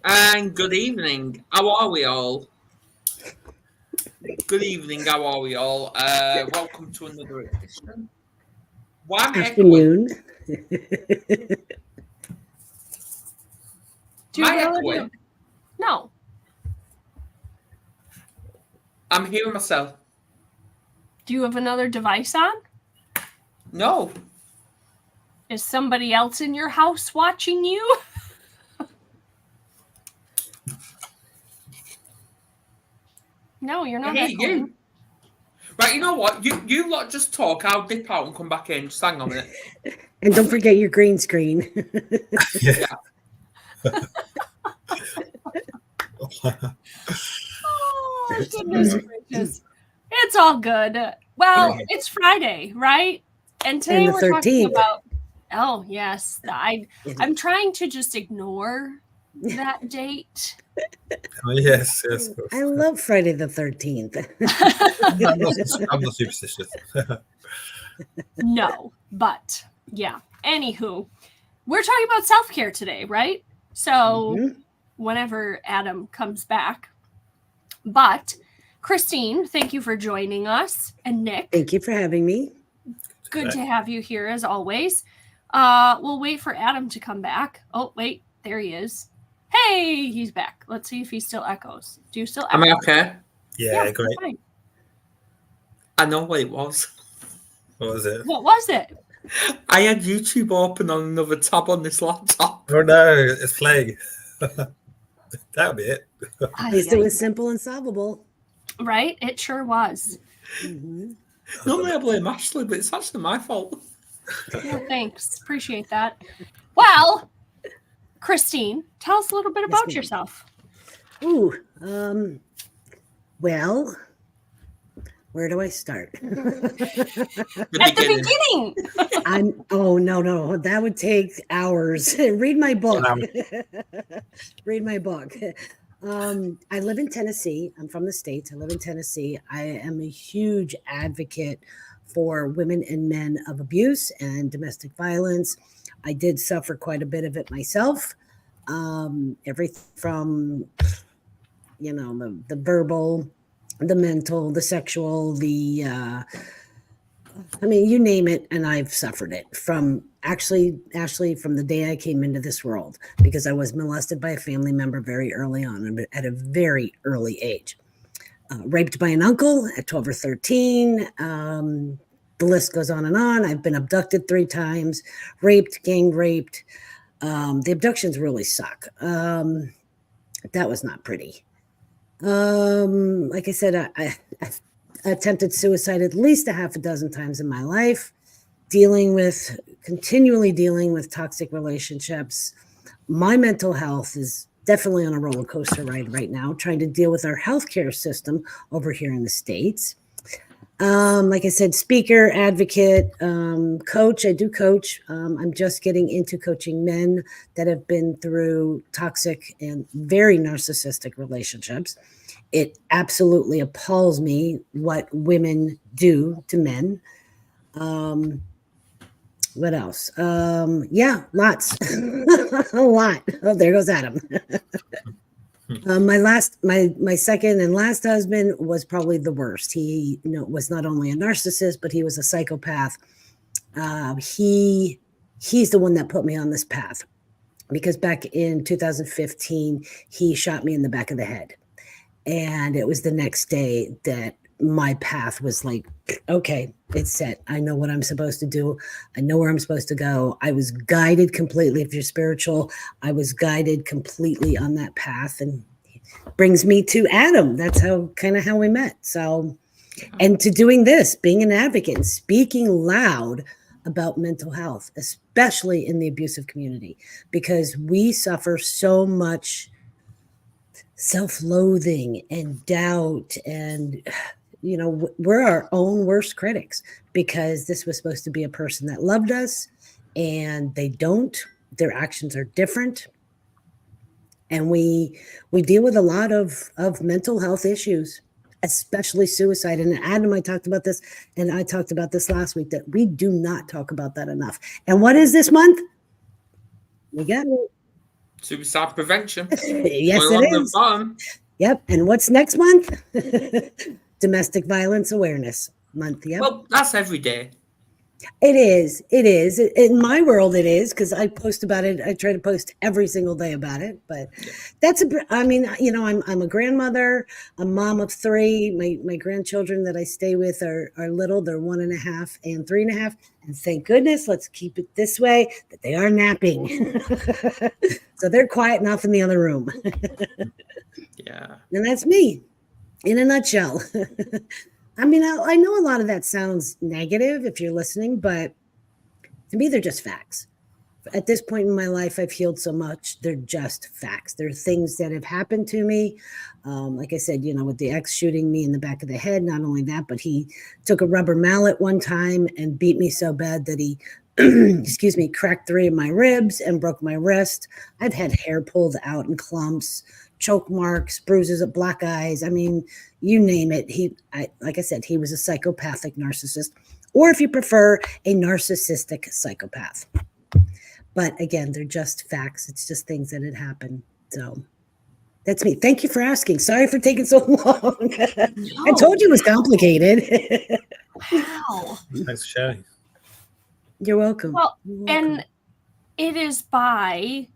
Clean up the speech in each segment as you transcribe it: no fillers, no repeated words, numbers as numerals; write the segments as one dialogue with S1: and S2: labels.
S1: And good evening. How are we all? Good evening. How are we all? Welcome to another edition. Why am I echoing?
S2: Afternoon.
S1: Am I echoing?
S3: No.
S1: I'm hearing myself.
S3: Do you have another device on?
S1: No.
S3: Is somebody else in your house watching you? No, you're not.
S1: I hear you. Right, you know what? You lot just talk. I'll dip out and come back in. Just hang on a minute.
S2: And don't forget your green screen.
S1: Yeah.
S3: Oh, goodness gracious. It's all good. Well, it's Friday, right? And today
S2: And the
S3: we're talking
S2: 13th.
S3: about, oh, yes. I'm trying to just ignore that date.
S4: Oh, yes.
S2: I love Friday the 13th.
S4: I'm not superstitious.
S3: No, but yeah. Anywho, we're talking about self-care today, right? So whenever Adam comes back. But Christine, thank you for joining us. And Nick.
S2: Thank you for having me.
S3: Good to have you here as always. We'll wait for Adam to come back. Oh, wait, there he is. Hey, he's back. Let's see if he still echoes. Do you still echo?
S1: Am I okay?
S4: Yeah, great.
S3: Fine.
S1: I know what it was.
S4: What was it?
S3: What was it?
S1: I had YouTube open on another tab on this laptop.
S4: Oh no, it's plague. That'll be it.
S2: At least it was simple and solvable.
S3: Right? It sure was.
S1: Normally I blame Ashley, but it's actually my fault.
S3: Yeah, thanks. Appreciate that. Well, Christine, tell us a little bit about yourself.
S2: Ooh, well, where do I start?
S3: At the beginning.
S2: No, that would take hours. Read my book. Read my book. I live in Tennessee. I'm from the States. I live in Tennessee. I am a huge advocate for women and men of abuse and domestic violence. I did suffer quite a bit of it myself. Everything from, the verbal, the mental, the sexual, you name it, and I've suffered it from Ashley, from the day I came into this world, because I was molested by a family member very early on, at a very early age. Raped by an uncle at 12 or 13. The list goes on and on. I've been abducted 3 times, raped, gang raped. The abductions really suck. That was not pretty. Like I said, I attempted suicide at least a half a dozen times in my life, continually dealing with toxic relationships. My mental health is definitely on a roller coaster ride right now, trying to deal with our healthcare system over here in the States. Like I said, speaker, advocate, coach. I do coach. I'm just getting into coaching men that have been through toxic and very narcissistic relationships. It absolutely appalls me what women do to men. What else? Lots. A lot. Oh, there goes Adam. My second and last husband was probably the worst. He was not only a narcissist, but he was a psychopath. He's the one that put me on this path, because back in 2015, he shot me in the back of the head. And it was the next day that my path was like, okay, it's set. I know what I'm supposed to do. I know where I'm supposed to go. I was guided completely. If you're spiritual, I was guided completely on that path, and brings me to Adam. That's how we met. So, and to doing this, being an advocate and speaking loud about mental health, especially in the abusive community, because we suffer so much self-loathing and doubt, and we're our own worst critics, because this was supposed to be a person that loved us, and they don't. Their actions are different, and we deal with a lot of mental health issues, especially suicide. And Adam, I talked about this, and I talked about this last week, that we do not talk about that enough. And what is this month? We got it.
S1: Suicide prevention.
S2: Yes,
S1: We're on
S2: it
S1: the
S2: is.
S1: farm.
S2: Yep. And what's next month? Domestic Violence Awareness Month. Yep.
S1: Well, that's every day.
S2: It is. It is. In my world, it is, because I post about it. I try to post every single day about it. But I mean, I'm a grandmother, a mom of 3. My grandchildren that I stay with are little. They're 1.5 and 3.5. And thank goodness, let's keep it this way, that they are napping. So they're quiet enough in the other room.
S1: Yeah.
S2: And that's me in a nutshell. I mean, I know a lot of that sounds negative if you're listening, but to me, they're just facts. At this point in my life, I've healed so much. They're just facts. They're things that have happened to me. Like I said, with the ex shooting me in the back of the head, not only that, but he took a rubber mallet one time and beat me so bad that he, excuse me, cracked 3 of my ribs and broke my wrist. I've had hair pulled out in clumps, choke marks, bruises, black eyes. I mean, you name it. Like I said, he was a psychopathic narcissist, or if you prefer, a narcissistic psychopath. But again, they're just facts. It's just things that had happened. So that's me. Thank you for asking. Sorry for taking so long.
S3: No.
S2: I told you it was complicated.
S3: Wow.
S4: Thanks for sharing.
S2: You're welcome.
S3: Well,
S2: You're welcome.
S3: and it is by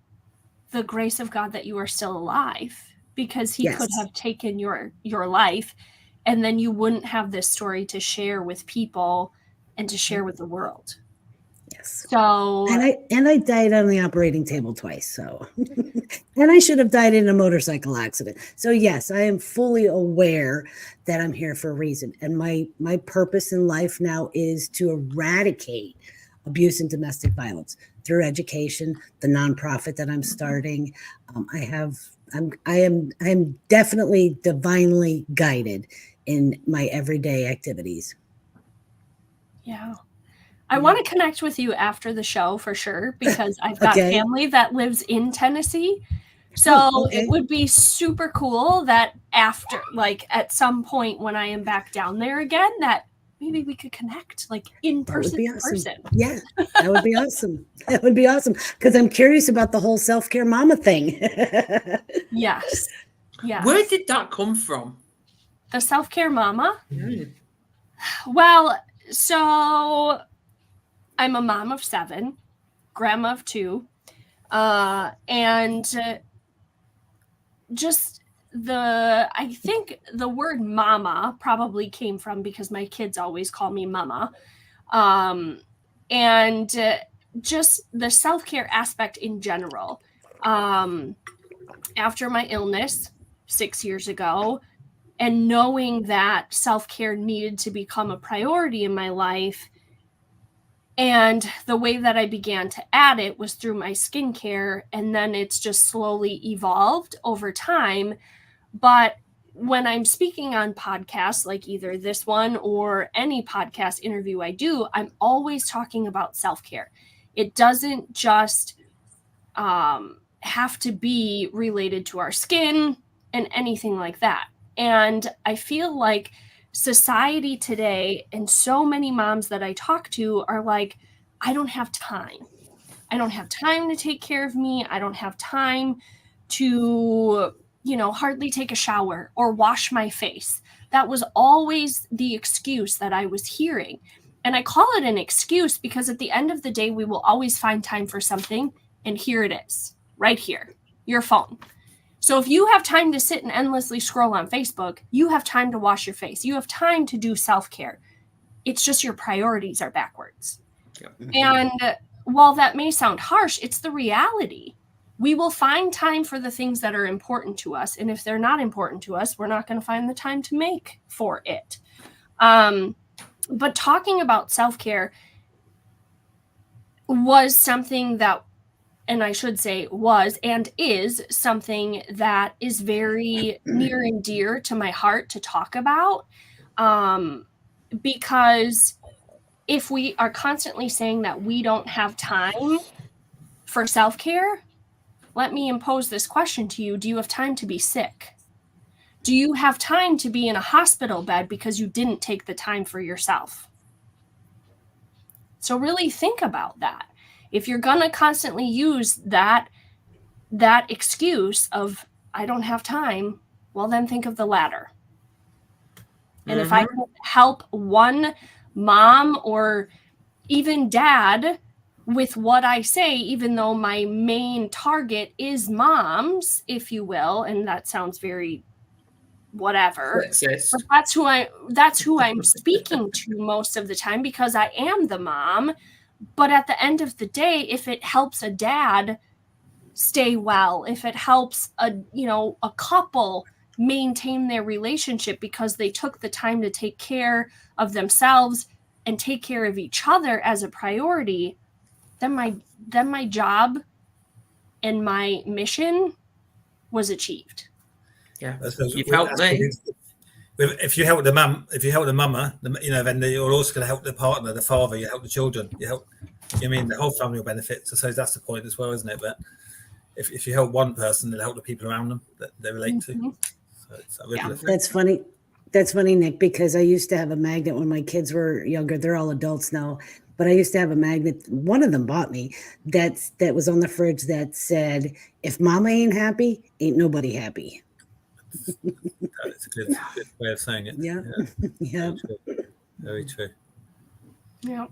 S3: the grace of God that you are still alive, because he could have taken your life, and then you wouldn't have this story to share with people and to share with the world.
S2: Yes.
S3: So
S2: and I died on the operating table twice. So and I should have died in a motorcycle accident. So yes, I am fully aware that I'm here for a reason. And my purpose in life now is to eradicate abuse and domestic violence through education, the nonprofit that I'm starting. I am definitely divinely guided in my everyday activities.
S3: yeah. I want to connect with you after the show for sure, because I've got family that lives in Tennessee. So it would be super cool that after, like at some point when I am back down there again, that maybe we could connect like in person.
S2: That would be awesome. Yeah, that would be awesome. That would be awesome, because I'm curious about the whole self-care mama thing.
S3: Yes. Yeah.
S1: Where did that come from?
S3: The self-care mama?
S1: Mm.
S3: Well, so I'm a mom of 7, grandma of 2, and just I think the word mama probably came from because my kids always call me mama. And just the self-care aspect in general. After my illness 6 years ago, and knowing that self-care needed to become a priority in my life, and the way that I began to add it was through my skincare, and then it's just slowly evolved over time. But when I'm speaking on podcasts, like either this one or any podcast interview I do, I'm always talking about self-care. It doesn't just have to be related to our skin and anything like that. And I feel like society today, and so many moms that I talk to are like, I don't have time. I don't have time to take care of me. I don't have time to, hardly take a shower or wash my face. That was always the excuse that I was hearing. And I call it an excuse because at the end of the day, we will always find time for something. And here it is, right here, your phone. So if you have time to sit and endlessly scroll on Facebook, you have time to wash your face. You have time to do self-care. It's just your priorities are backwards.
S1: Yep.
S3: And while that may sound harsh, it's the reality. We will find time for the things that are important to us. And if they're not important to us, we're not going to find the time to make for it. But talking about self-care was something that, and I should say was and is something that is very near and dear to my heart to talk about. Because if we are constantly saying that we don't have time for self-care, let me impose this question to you. Do you have time to be sick? Do you have time to be in a hospital bed because you didn't take the time for yourself? So really think about that. If you're going to constantly use that that excuse of, I don't have time, well, then think of the latter. And if I can help one mom or even dad with what I say, even though my main target is moms, if you will, and that sounds very whatever, but that's who I'm speaking to most of the time, because I am the mom. But at the end of the day, if it helps a dad stay well, if it helps a couple maintain their relationship because they took the time to take care of themselves and take care of each other as a priority, then my job and my mission was achieved.
S1: Yeah,
S4: you've helped me. If you help the mama, then you're also going to help the partner, the father. You help the children. You help. The whole family will benefit. So that's the point as well, isn't it? But if you help one person, it'll help the people around them that they relate to. So it's a ripple effect.
S2: That's funny. That's funny, Nick, because I used to have a magnet when my kids were younger. They're all adults now. But I used to have a magnet. One of them bought me that was on the fridge that said, "If mama ain't happy, ain't nobody happy."
S4: That's a good way of saying it.
S2: Yeah. Yeah.
S4: Very true.
S3: Yeah.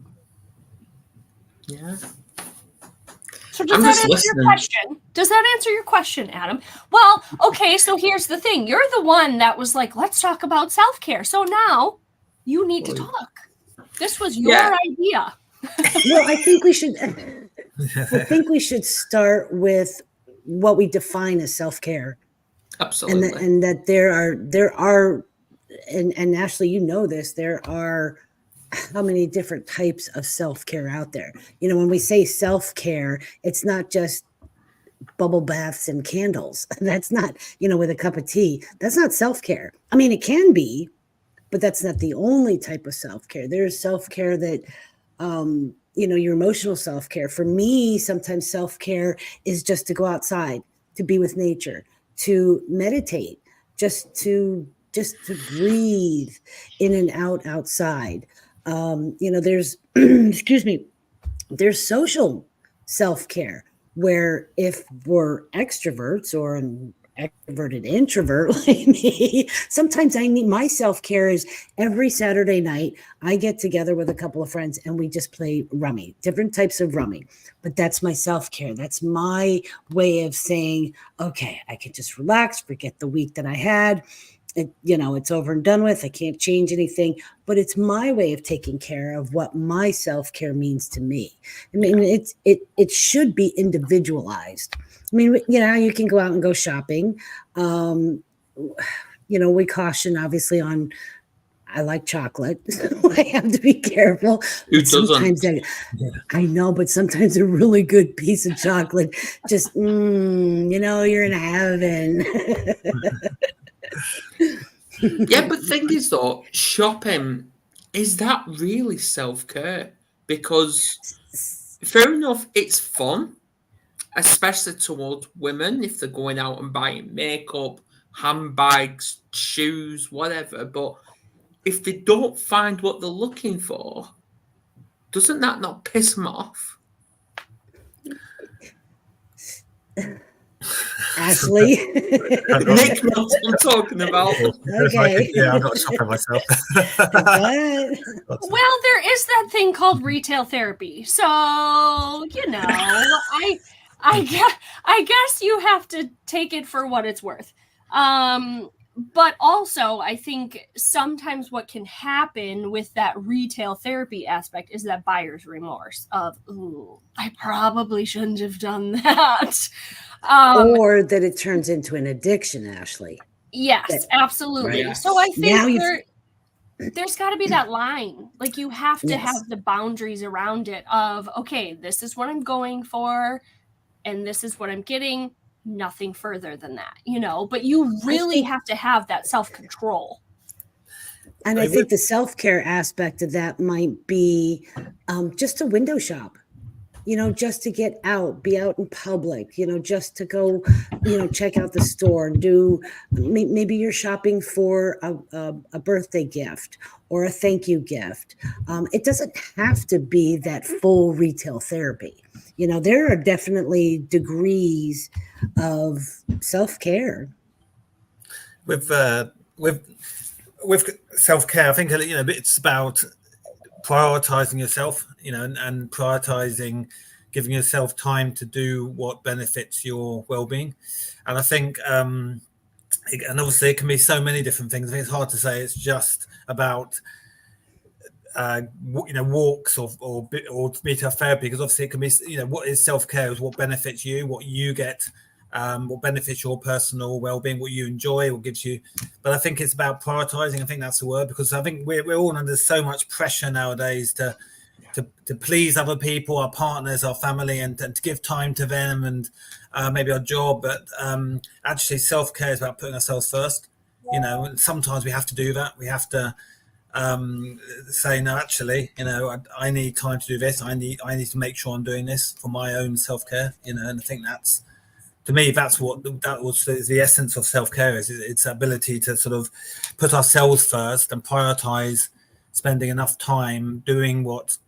S1: Yeah.
S3: So does that answer your question? Does that answer your question, Adam? Well, okay, so here's the thing. You're the one that was like, let's talk about self-care. So now you need to talk. This was your idea.
S2: Well, I think we should start with what we define as self-care.
S1: Absolutely.
S2: And that there are and Ashley, you know this, there are how many different types of self-care out there. When we say self-care, it's not just bubble baths and candles. That's not, with a cup of tea. That's not self-care. I mean, it can be, but that's not the only type of self-care. There's self-care that, your emotional self-care. For me, sometimes self-care is just to go outside, to be with nature, to meditate, just to breathe in and out outside. There's, excuse me, there's social self-care where if we're extroverts or an extroverted introvert like me, sometimes I need my self-care is every Saturday night, I get together with a couple of friends and we just play rummy, different types of rummy. But that's my self-care. That's my way of saying, okay, I can just relax, forget the week that I had. It's over and done with. I can't change anything, but it's my way of taking care of what my self-care means to me. I mean, it should be individualized. I mean, you can go out and go shopping. We caution obviously on, I like chocolate. So I have to be careful.
S1: Who doesn't?
S2: I know, but sometimes a really good piece of chocolate, just, you're in heaven.
S1: Yeah, but thing is though, shopping, is that really self-care? Because fair enough, it's fun, especially towards women if they're going out and buying makeup, handbags, shoes, whatever. But if they don't find what they're looking for, doesn't that not piss them off?
S2: Ashley.
S1: Nick knows what I'm talking about.
S2: Okay.
S4: I'm not shopping myself.
S3: Well, there is that thing called retail therapy. So, I guess you have to take it for what it's worth. But also, I think sometimes what can happen with that retail therapy aspect is that buyer's remorse of, ooh, I probably shouldn't have done that.
S2: Or that it turns into an addiction, Ashley.
S3: Yes, absolutely.
S1: Right.
S3: So I think there's got to be that line. Like you have to have the boundaries around it of, okay, this is what I'm going for and this is what I'm getting. Nothing further than that, but you really have to have that self-control.
S2: And I think the self-care aspect of that might be just a window shop. just to get out, be out in public, just to go, check out the store and do, maybe you're shopping for a birthday gift or a thank you gift. It doesn't have to be that full retail therapy. There are definitely degrees of self-care.
S4: With self-care, I think it's about prioritizing yourself, and prioritizing, giving yourself time to do what benefits your well-being. And I think, and obviously it can be so many different things. I think it's hard to say it's just about walks or retail therapy, because obviously it can be, what is self-care is what benefits you, what you get, what benefits your personal well-being, what you enjoy, what gives you. But I think it's about prioritizing. I think that's the word, because I think we're all under so much pressure nowadays to please other people, our partners, our family, and to give time to them and maybe our job. But actually self-care is about putting ourselves first. And sometimes we have to do that. We have to say, no, actually, I need time to do this. I need to make sure I'm doing this for my own self-care. And I think that's, to me, that's the essence of self-care, is its ability to sort of put ourselves first and prioritize spending enough time doing what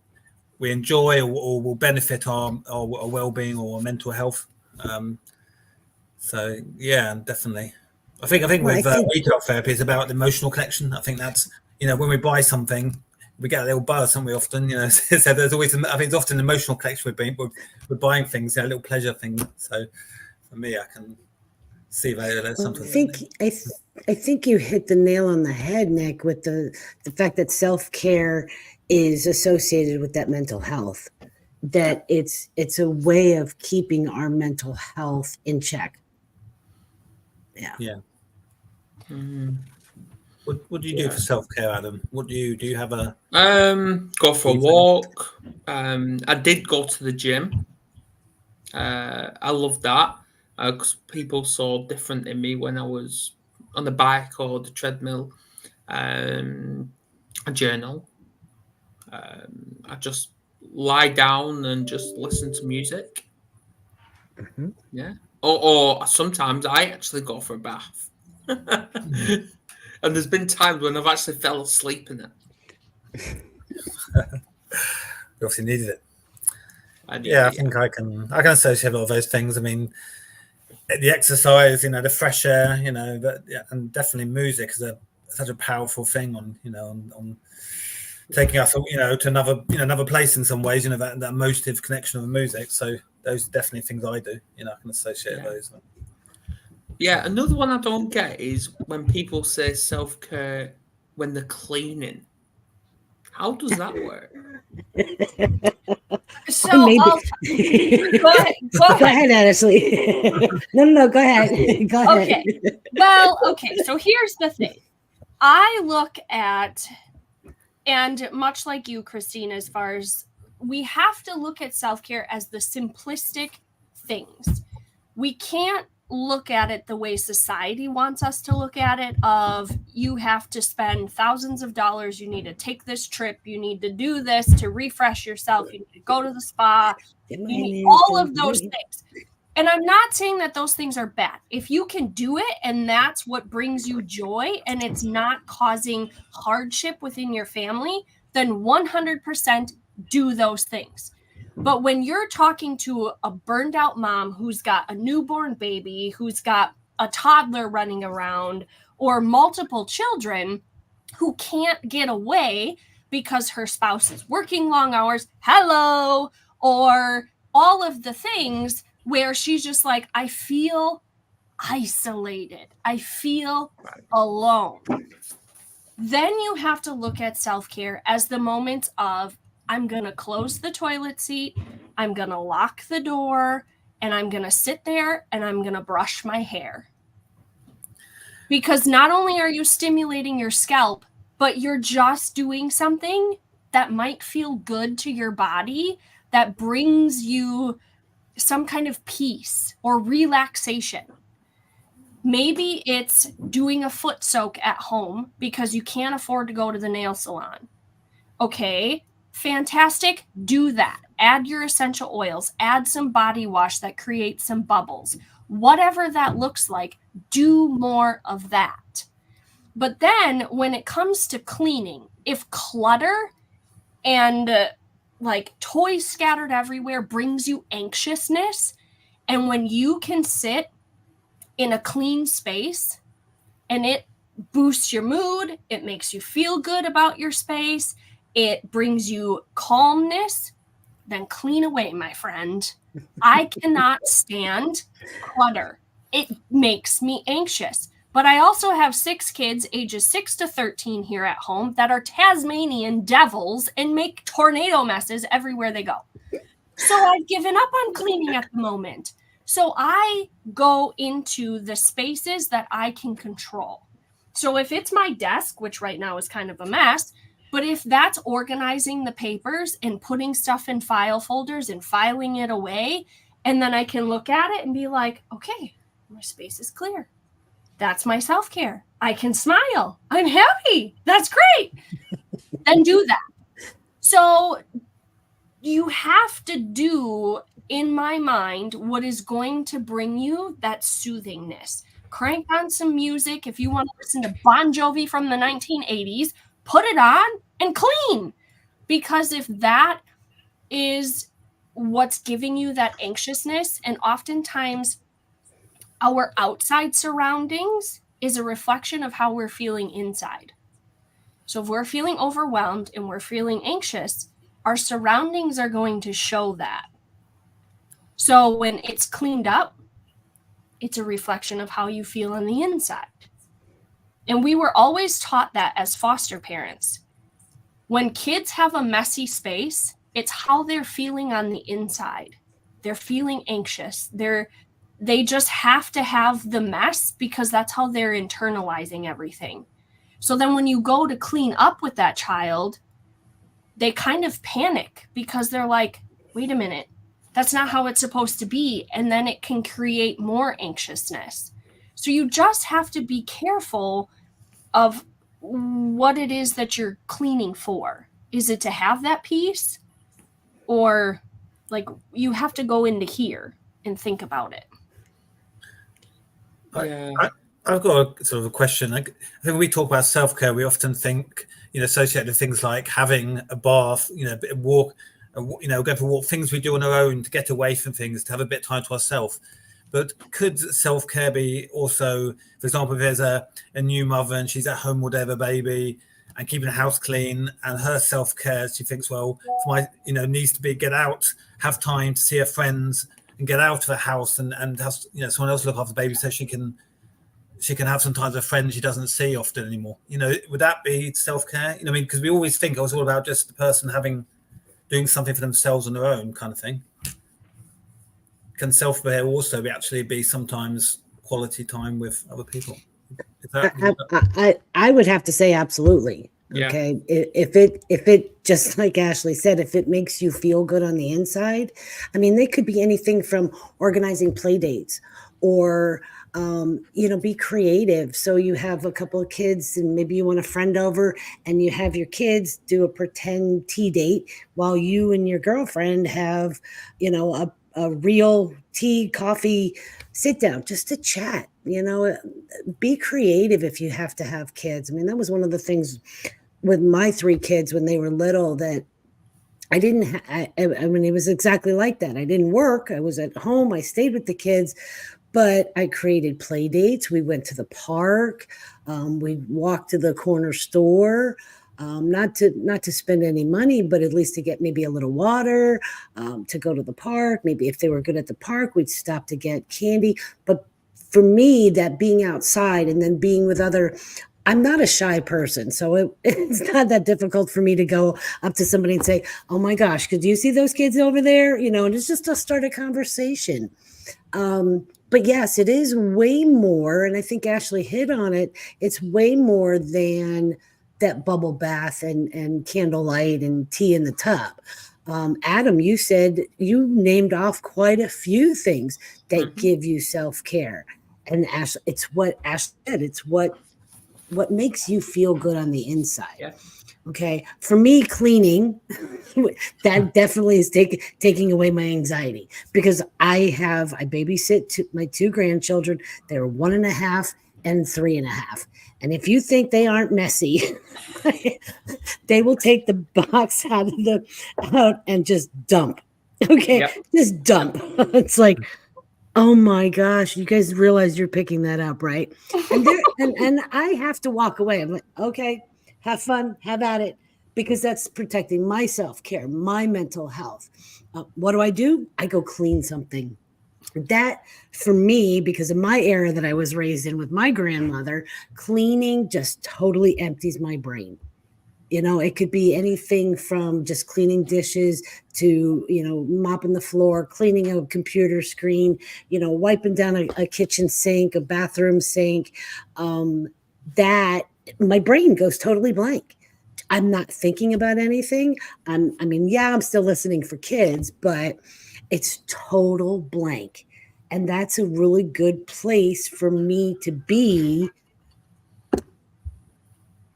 S4: we enjoy or will benefit our well-being or our mental health. So yeah, definitely. I think with retail therapy, it's about emotional connection. I think that's, when we buy something, we get a little buzz, don't we? Often, so there's always, I think it's often an emotional connection with buying things, a little pleasure thing. So for me, I can see that something.
S2: I think you hit the nail on the head, Nick, with the fact that self-care is associated with that mental health, that it's a way of keeping our mental health in check. Yeah.
S1: Mm.
S4: What do you do for self-care, Adam? What do you have a
S1: go for a walk? I did go to the gym. I love that, because people saw different in me when I was on the bike or the treadmill. A journal. I just lie down and just listen to music.
S2: Mm-hmm.
S1: Yeah. Or sometimes I actually go for a bath. And there's been times when I've actually fell asleep in it.
S4: You obviously needed it.
S1: I
S4: think I can associate a lot of those things. I mean, the exercise, the fresh air, and definitely music is such a powerful thing on taking us, to another place in some ways. That emotive connection of the music. So those are definitely things I do. I can associate those.
S1: Yeah, another one I don't get is when people say self-care when they're cleaning. How does that work?
S3: So
S2: Go ahead, Ashley. No, go ahead. Go ahead.
S3: Okay. Well, okay. So here's the thing. I look at, and much like you, Christine, as far as we have to look at self-care as the simplistic things. We can't look at it the way society wants us to look at it, of you have to spend thousands of dollars, you need to take this trip, you need to do this to refresh yourself, you need to go to the spa, you need all of those things. And I'm not saying that those things are bad. If you can do it and that's what brings you joy and it's not causing hardship within your family, then 100% do those things. But when you're talking to a burned out mom who's got a newborn baby, who's got a toddler running around, or multiple children who can't get away because her spouse is working long hours, or all of the things where she's just like, I feel isolated, I feel alone. Then you have to look at self-care as the moments of, I'm going to close the toilet seat, I'm going to lock the door, and I'm going to sit there and I'm going to brush my hair. Because not only are you stimulating your scalp, but you're just doing something that might feel good to your body, that brings you some kind of peace or relaxation. Maybe it's doing a foot soak at home because you can't afford to go to the nail salon. Okay, fantastic, do that. add your essential oils, add some body wash that creates some bubbles. Whatever that looks like, do more of that. But then when it comes to cleaning, if clutter and like toys scattered everywhere brings you anxiousness, and when you can sit in a clean space and it boosts your mood, it makes you feel good about your space, it brings you calmness, then clean away, my friend. I cannot stand clutter. It makes me anxious. But I also have 6 kids ages 6 to 13 here at home that are Tasmanian devils and make tornado messes everywhere they go. So I've given up on cleaning at the moment. So I go into the spaces that I can control. So if it's my desk, which right now is kind of a mess, but if that's organizing the papers and putting stuff in file folders and filing it away, and then I can look at it and be like, okay, my space is clear. That's my self-care. I can smile. I'm happy. That's great. Then do that. So you have to do, in my mind, what is going to bring you that soothingness. Crank on some music. If you want to listen to Bon Jovi from the 1980s, put it on and clean. Because if that is what's giving you that anxiousness, and oftentimes our outside surroundings is a reflection of how we're feeling inside. So if we're feeling overwhelmed and we're feeling anxious, our surroundings are going to show that. So when it's cleaned up, it's a reflection of how you feel on the inside. And we were always taught that as foster parents. When kids have a messy space, it's how they're feeling on the inside. They're feeling anxious. They just have to have the mess because that's how they're internalizing everything. So then when you go to clean up with that child, they kind of panic because they're like, wait a minute, that's not how it's supposed to be. And then it can create more anxiousness. So you just have to be careful of what it is that you're cleaning for. Is it to have that peace? Or like you have to go into here and think about it.
S1: Yeah.
S4: I've got a sort of a question. I think when we talk about self-care, we often think, associated with things like having a bath, a walk, go for a walk, things we do on our own to get away from things, to have a bit of time to ourselves. But could self-care be also, for example, if there's a new mother and she's at home with her baby and keeping the house clean, and her self-care, she thinks, well, for my, needs to be get out, have time to see her friends and get out of the house and have, someone else look after the baby so she can have some time with a friend she doesn't see often anymore. Would that be self-care? Because we always think it's all about just the person doing something for themselves on their own kind of thing. Can self-care also actually be sometimes quality time with other people?
S2: I would have to say absolutely.
S1: Yeah.
S2: Okay. If it just like Ashley said, if it makes you feel good on the inside, they could be anything from organizing play dates or, be creative. So you have a couple of kids and maybe you want a friend over and you have your kids do a pretend tea date while you and your girlfriend have, a real tea, coffee, sit down just to chat, be creative if you have to have kids. That was one of the things with my 3 kids when they were little that I didn't, it was exactly like that. I didn't work. I was at home. I stayed with the kids, but I created play dates. We went to the park. We walked to the corner store. Not to spend any money, but at least to get maybe a little water, to go to the park. Maybe if they were good at the park, we'd stop to get candy. But for me, that being outside and then being with I'm not a shy person. So it's not that difficult for me to go up to somebody and say, oh my gosh, could you see those kids over there? And it's just to start a conversation. But yes, it is way more. And I think Ashley hit on it. It's way more than that bubble bath and candlelight and tea in the tub. Adam, you said you named off quite a few things that give you self-care. And Ash, it's what Ash said. It's what makes you feel good on the inside.
S1: Yeah.
S2: Okay. For me, cleaning, that definitely is taking away my anxiety because I babysit my two grandchildren. They're 1.5 and 3.5. And if you think they aren't messy, they will take the box out and just dump. Okay.
S1: Yep.
S2: Just dump. It's like, oh my gosh, you guys realize you're picking that up, right? And I have to walk away. I'm like, okay, have fun, have at it, because that's protecting my self-care, my mental health. What do? I go clean something. That for me, because of my era that I was raised in with my grandmother, cleaning just totally empties my brain. It could be anything from just cleaning dishes to, mopping the floor, cleaning a computer screen, wiping down a kitchen sink, a bathroom sink. That my brain goes totally blank. I'm not thinking about anything. I'm still listening for kids, but it's total blank. And that's a really good place for me to be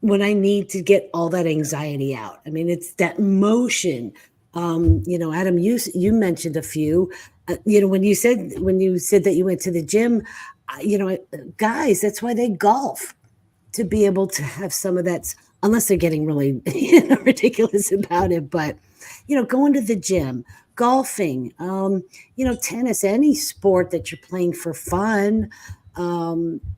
S2: when I need to get all that anxiety out. I mean, it's that motion. Adam, you mentioned a few. When you said that you went to the gym, guys, that's why they golf, to be able to have some of that, unless they're getting really ridiculous about it. But going to the gym, golfing, tennis, any sport that you're playing for fun.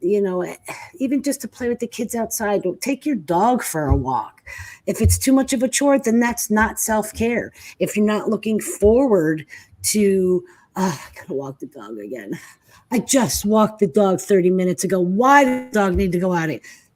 S2: Even just to play with the kids outside, take your dog for a walk. If it's too much of a chore, then that's not self-care. If you're not looking forward to, I gotta walk the dog again. I just walked the dog 30 minutes ago. Why does the dog need to go out?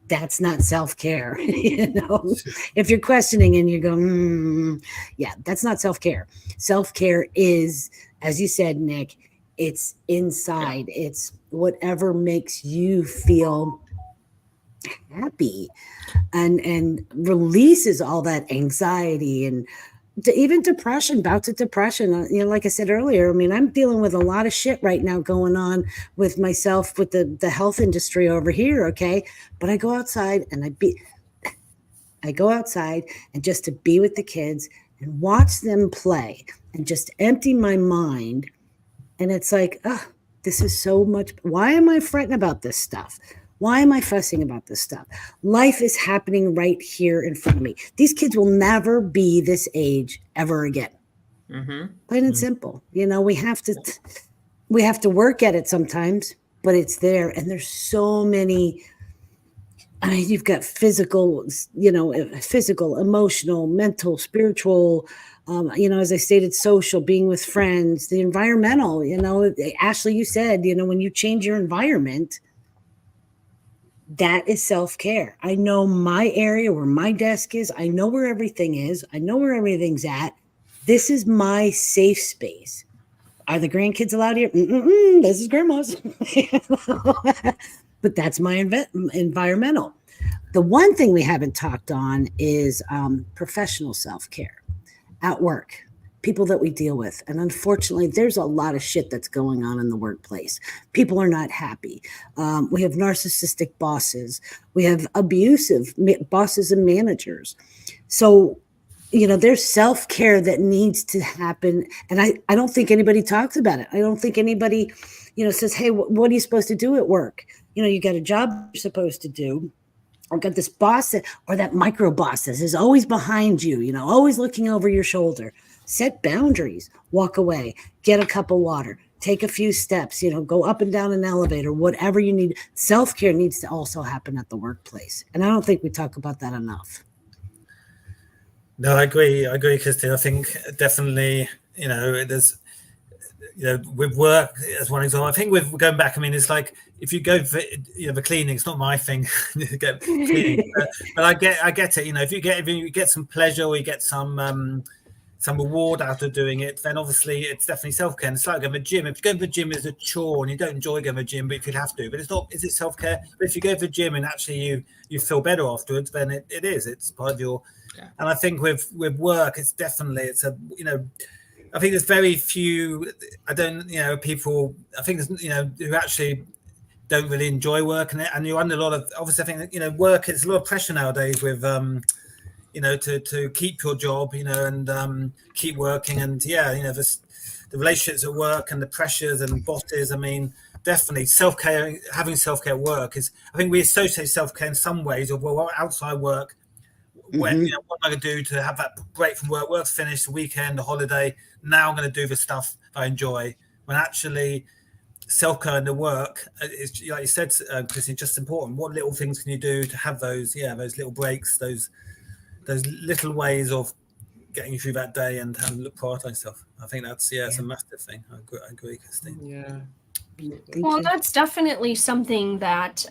S2: That's not self-care. If you're questioning and you go, yeah, that's not self-care. Self-care is, as you said, Nick, it's inside. It's whatever makes you feel happy and releases all that anxiety and even depression, bouts of depression. Like I said earlier, I'm dealing with a lot of shit right now going on with myself, with the health industry over here. Okay. But I go outside and I go outside and just to be with the kids and watch them play and just empty my mind. And it's like, this is so much. Why am I fretting about this stuff? Why am I fussing about this stuff? Life is happening right here in front of me. These kids will never be this age ever again. Mm-hmm. Plain and simple. We have to work at it sometimes, but it's there. And there's so many. You've got physical, emotional, mental, spiritual. As I stated, social, being with friends, the environmental, Ashley, you said, when you change your environment, that is self-care. I know my area where my desk is. I know where everything is. I know where everything's at. This is my safe space. Are the grandkids allowed here? This is grandma's. But that's my environmental. The one thing we haven't talked on is professional self-care. At work, people that we deal with. And unfortunately, there's a lot of shit that's going on in the workplace. People are not happy. We have narcissistic bosses. We have abusive bosses and managers. So, there's self-care that needs to happen. And I don't think anybody talks about it. I don't think anybody, says, hey, what are you supposed to do at work? You got a job you're supposed to do. I've got this boss or that micro boss that is always behind you, always looking over your shoulder. Set boundaries, walk away, get a cup of water, take a few steps, go up and down an elevator, whatever you need. Self-care needs to also happen at the workplace. And I don't think we talk about that enough.
S4: No, I agree, Christine. I think definitely, there's, with work as one example. I think with going back, it's like if you go for the cleaning, it's not my thing. Cleaning, but I get it. If you get some pleasure or you get some reward out of doing it, then obviously it's definitely self-care. And it's like going to the gym. If you go to the gym is a chore and you don't enjoy going to the gym, but if you have to, but it's not. Is it self-care? But if you go to the gym and actually you feel better afterwards, then it is. It's part of your. Yeah. And I think with work, it's I think there's very few. People. I think there's who actually don't really enjoy work, and you're under a lot of. Obviously, I think work. It's a lot of pressure nowadays with to keep your job, and keep working. And the relationships at work and the pressures and bosses. I mean, definitely self-care, having self-care at work I think we associate self-care in some ways of, well, outside work, when, what am I going to do to have that break from work? Work's finished, the weekend, the holiday. Now I'm going to do the stuff I enjoy. When actually self-care in the work is, like you said, Christine, just important. What little things can you do to have those little breaks, those little ways of getting you through that day and prioritize yourself? I think that's it's a massive thing. I agree, Christine.
S1: Yeah.
S3: Well, that's definitely something that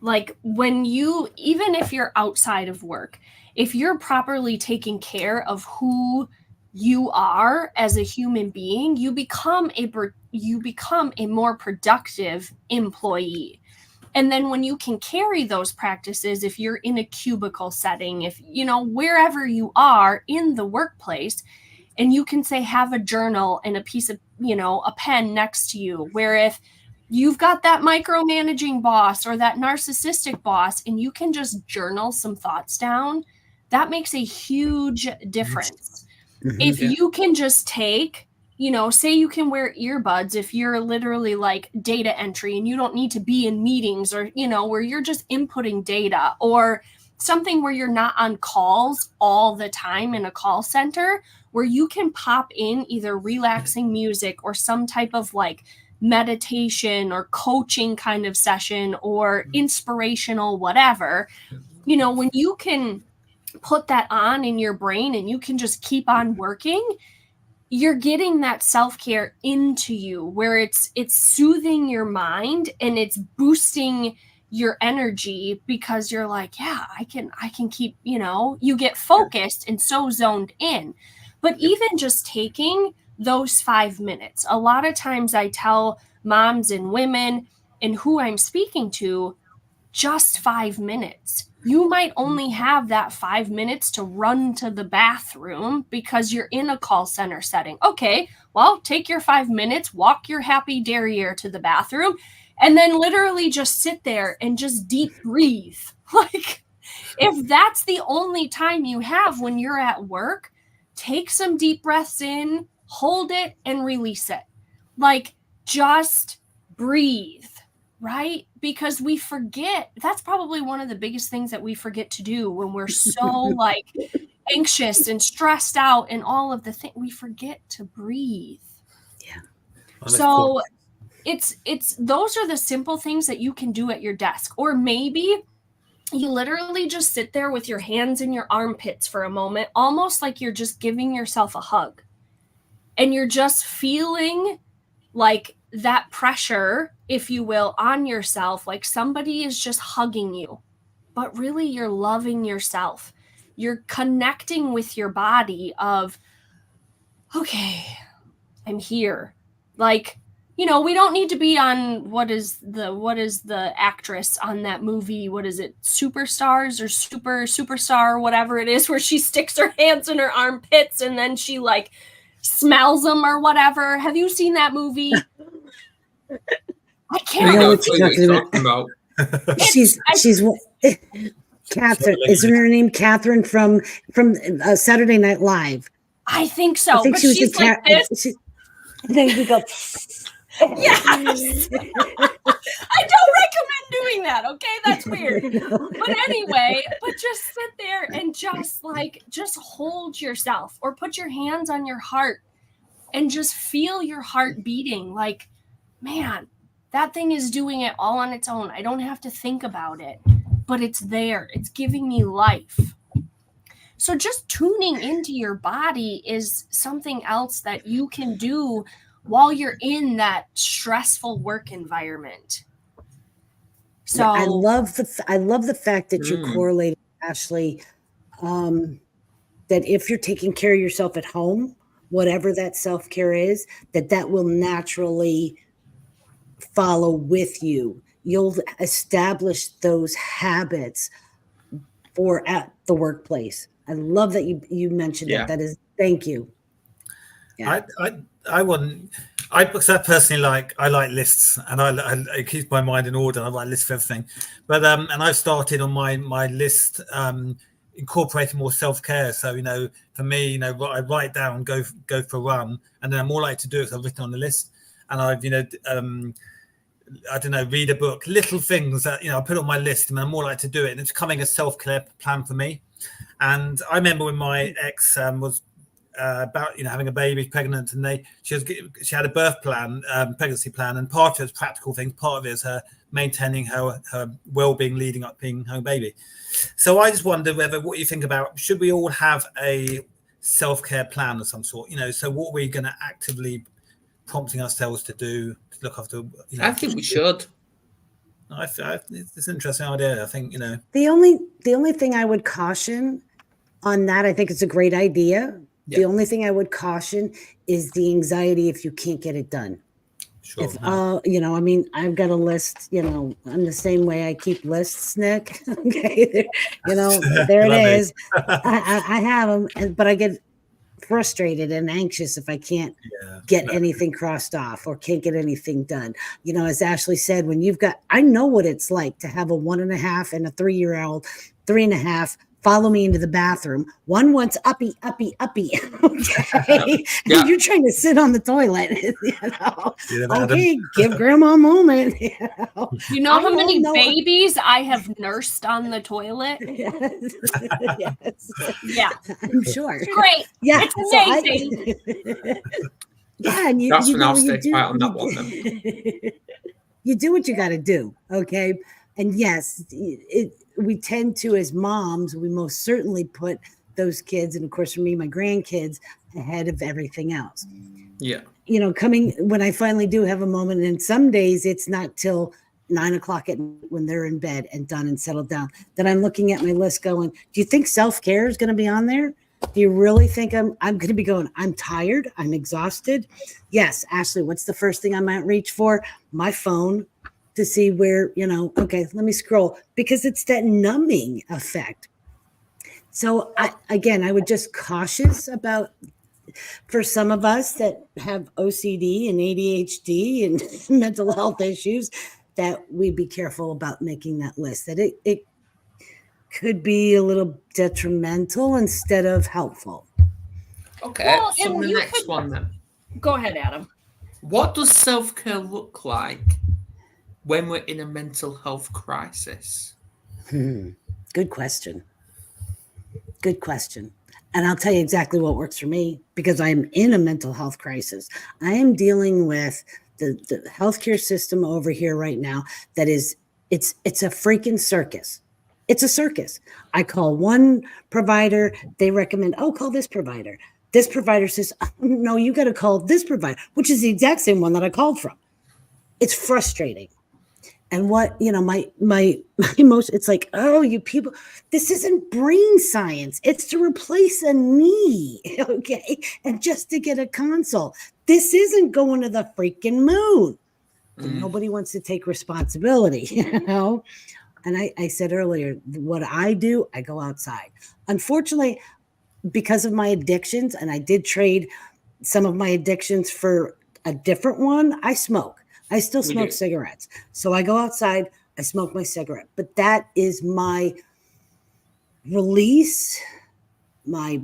S3: like when even if you're outside of work, if you're properly taking care of who you are as a human being, you become a more productive employee. And then when you can carry those practices, if you're in a cubicle setting, if wherever you are in the workplace, and you can say have a journal and a piece of a pen next to you, where if you've got that micromanaging boss or that narcissistic boss and you can just journal some thoughts down, that makes a huge difference. If you can just take, say you can wear earbuds if you're literally like data entry and you don't need to be in meetings, or, where you're just inputting data, or something where you're not on calls all the time in a call center, where you can pop in either relaxing music or some type of like meditation or coaching kind of session or inspirational whatever, when you can put that on in your brain and you can just keep on working, you're getting that self-care into you, where it's soothing your mind and it's boosting your energy, because you're like, yeah, I can keep, you get focused and so zoned in. But even just taking those 5 minutes, a lot of times I tell moms and women and who I'm speaking to, just 5 minutes. You might only have that 5 minutes to run to the bathroom because you're in a call center setting. Okay, well, take your 5 minutes, walk your happy derriere to the bathroom, and then literally just sit there and just deep breathe. Like, if that's the only time you have when you're at work, take some deep breaths in, hold it, and release it. Like, just breathe. Right? Because we forget. That's probably one of the biggest things that we forget to do when we're so like anxious and stressed out and all of the things. We forget to breathe.
S2: Yeah.
S3: So it's those are the simple things that you can do at your desk. Or maybe you literally just sit there with your hands in your armpits for a moment, almost like you're just giving yourself a hug. And you're just feeling like that pressure, if you will, on yourself, like somebody is just hugging you, but really you're loving yourself. You're connecting with your body of, okay, I'm here. Like, we don't need to be on what is the actress on that movie? What is it? Superstars or Superstar or whatever it is, where she sticks her hands in her armpits and then she like smells them or whatever. Have you seen that movie? I can't
S2: know
S3: remember
S2: what you're talking about. She's Catherine. Isn't her name Catherine from Saturday Night Live?
S3: I think so.
S2: I think
S3: but
S2: she was
S3: she's like this.
S2: Then we go.
S3: Yes. I don't recommend doing that. Okay, that's weird. But anyway, just sit there and just hold yourself, or put your hands on your heart and just feel your heart beating. Like, man, that thing is doing it all on its own. I don't have to think about it, but it's there. It's giving me life. So just tuning into your body is something else that you can do while you're in that stressful work environment. So
S2: I love the fact that you correlate, Ashley, that if you're taking care of yourself at home, whatever that self-care is, that will naturally follow with you. You'll establish those habits for at the workplace. I love that you mentioned that. That is, thank you.
S4: Yeah. I wouldn't. I personally I like lists, and it keeps my mind in order. I like lists for everything. But and I've started on my list incorporating more self-care. So, for me, I write down, go for a run, and then I'm more likely to do it because I've written on the list. And I've, I don't know, read a book, little things that, I put on my list, and I'm more likely to do it. And it's becoming a self-care plan for me. And I remember when my ex was about, having a baby, pregnant, and she had a birth plan, pregnancy plan, and part of it was practical things, part of it is her maintaining her well-being leading up being her baby. So I just wonder what you think about, should we all have a self-care plan of some sort? So what are we going to actively prompting ourselves to do to look after?
S1: I think we should.
S4: It's an interesting idea. I think
S2: the only thing I would caution on that, I think it's a great idea. Yeah. The only thing I would caution is the anxiety if you can't get it done.
S4: Sure.
S2: If, I've got a list, I'm the same way I keep lists, Nick. Okay. There it is. I have them, but I get frustrated and anxious if I can't get anything crossed off or can't get anything done. As Ashley said, I know what it's like to have a 1.5 and a 3-year-old, 3.5, follow me into the bathroom. One wants uppy. Okay. And you're trying to sit on the toilet. Okay, give grandma a moment.
S3: You know how many babies I have nursed on the toilet?
S2: Yes.
S3: Yeah.
S2: I'm sure.
S3: Great.
S2: Yeah.
S3: It's amazing.
S2: And
S1: I'll stay quiet on that one then.
S2: You do what you got to do. Okay. And yes, we tend to, as moms, we most certainly put those kids, and of course for me, my grandkids, ahead of everything else.
S1: Yeah.
S2: When I finally do have a moment, and some days it's not till 9:00 when they're in bed and done and settled down, that I'm looking at my list going, do you think self-care is going to be on there? Do you really think I'm going to be going, I'm tired, I'm exhausted? Yes, Ashley, what's the first thing I might reach for? My phone, to see where, okay, let me scroll, because it's that numbing effect. So I would just cautious about, for some of us that have OCD and ADHD and mental health issues, that we be careful about making that list, that it could be a little detrimental instead of helpful.
S1: Okay, well, so the next one then.
S3: Go ahead, Adam.
S1: What does self-care look like when we're in a mental health crisis?
S2: Good question. And I'll tell you exactly what works for me, because I'm in a mental health crisis. I am dealing with the healthcare system over here right now that is, it's a freaking circus. It's a circus. I call one provider, they recommend, call this provider. This provider says, no, you got to call this provider, which is the exact same one that I called from. It's frustrating. And what, my most, it's like, you people, this isn't brain science. It's to replace a knee, okay? And just to get a console. This isn't going to the freaking moon. Nobody wants to take responsibility, And I said earlier, what I do, I go outside. Unfortunately, because of my addictions, and I did trade some of my addictions for a different one, I smoke. I still smoke cigarettes. So I go outside, I smoke my cigarette. But that is my release, my,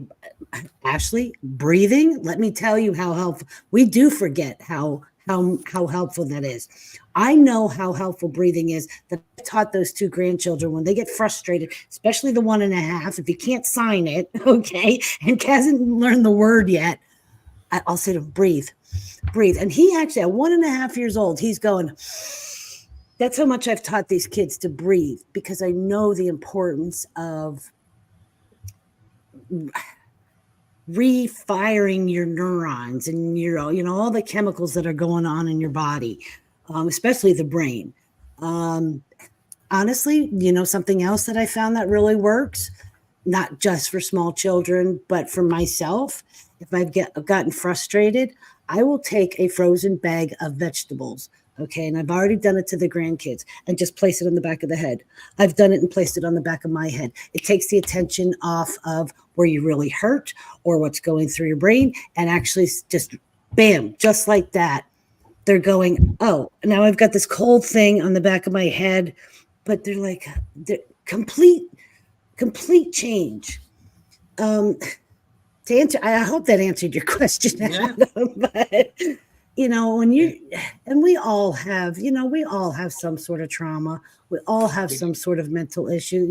S2: Ashley, breathing. Let me tell you how helpful. We do forget how helpful that is. I know how helpful breathing is. That I taught those 2 grandchildren when they get frustrated, especially the 1.5, if you can't sign it, okay, and hasn't learned the word yet, I'll say to him, breathe. And he actually, at 1.5 years old, he's going, that's how much I've taught these kids to breathe, because I know the importance of refiring your neurons and your, all the chemicals that are going on in your body, especially the brain. Honestly, something else that I found that really works, not just for small children, but for myself, if I've gotten frustrated, I will take a frozen bag of vegetables, okay, and I've already done it to the grandkids, and just place it on the back of the head. I've done it and placed it on the back of my head. It takes the attention off of where you really hurt or what's going through your brain, and actually just bam, just like that. They're going, oh, now I've got this cold thing on the back of my head, but they're like, they're complete complete change. To answer, I hope that answered your question, Adam, but when we all have, we all have some sort of trauma. We all have some sort of mental issue.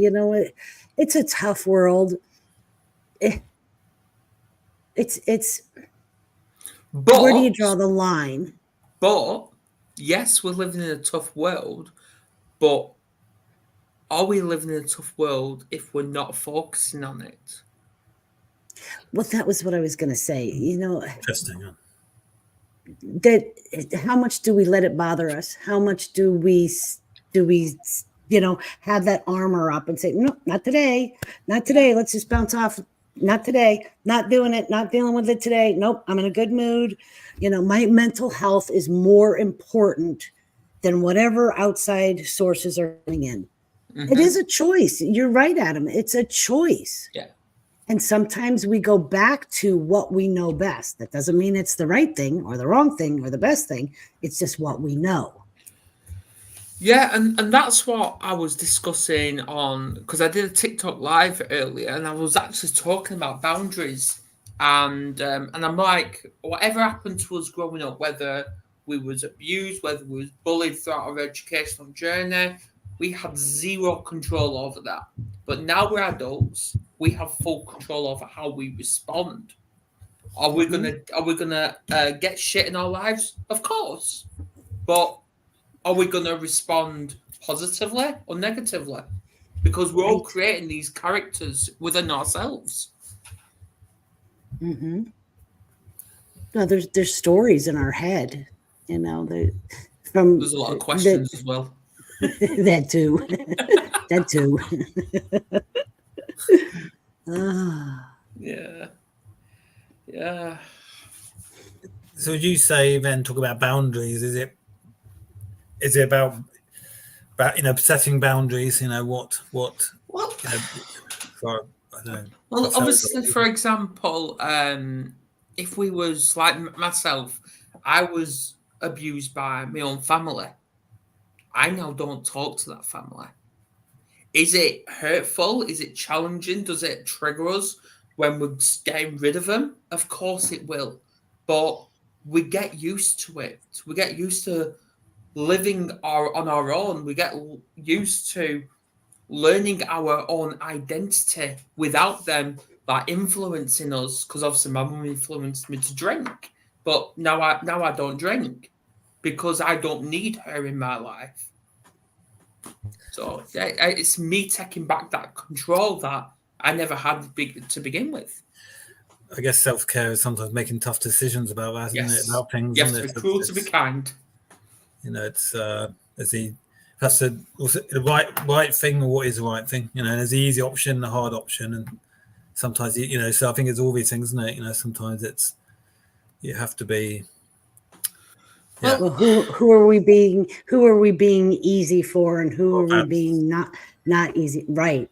S2: It's a tough world. It's
S1: But
S2: where do you draw the line?
S1: But yes, we're living in a tough world, but are we living in a tough world if we're not focusing on it?
S2: Well, that was what I was going to say.
S4: Interesting. Yeah.
S2: That how much do we let it bother us? How much do we have that armor up and say, no, not today, not today. Let's just bounce off. Not today, not doing it, not dealing with it today. Nope, I'm in a good mood. My mental health is more important than whatever outside sources are coming in. Mm-hmm. It is a choice. You're right, Adam. It's a choice.
S1: Yeah.
S2: And sometimes we go back to what we know best. That doesn't mean it's the right thing or the wrong thing or the best thing. It's just what we know.
S1: Yeah, and that's what I was discussing because I did a TikTok live earlier, and I was actually talking about boundaries, and I'm like, whatever happened to us growing up, whether we was abused, whether we was bullied throughout our educational journey, we had zero control over that. But now we're adults, we have full control over how we respond. Are we gonna get shit in our lives? Of course, but are we going to respond positively or negatively? Because we're all creating these characters within ourselves.
S2: Mm-hmm. No, there's stories in our head,
S1: There's a lot of questions as well.
S2: That too. That too.
S1: Yeah.
S4: So would you say then, talk about boundaries, is it about setting boundaries? What? Well, I don't know.
S1: Well, obviously, for example, if we was like myself, I was abused by my own family. I now don't talk to that family. Is it hurtful? Is it challenging? Does it trigger us when we're getting rid of them? Of course it will, but we get used to it. We get used to living on our own. We get used to learning our own identity without them influencing us. Because obviously my mum influenced me to drink, but now I don't drink because I don't need her in my life. So it's me taking back that control that I never had to begin with.
S4: I guess self-care is sometimes making tough decisions about that, isn't it? About things.
S1: You have to be cruel to be kind.
S4: It's that's the right thing, or what is the right thing? There's the easy option, the hard option, and sometimes so I think it's all these things, isn't it? Sometimes you have to be.
S2: Yeah. Well, who are we being easy for, and who are we being not easy? Right.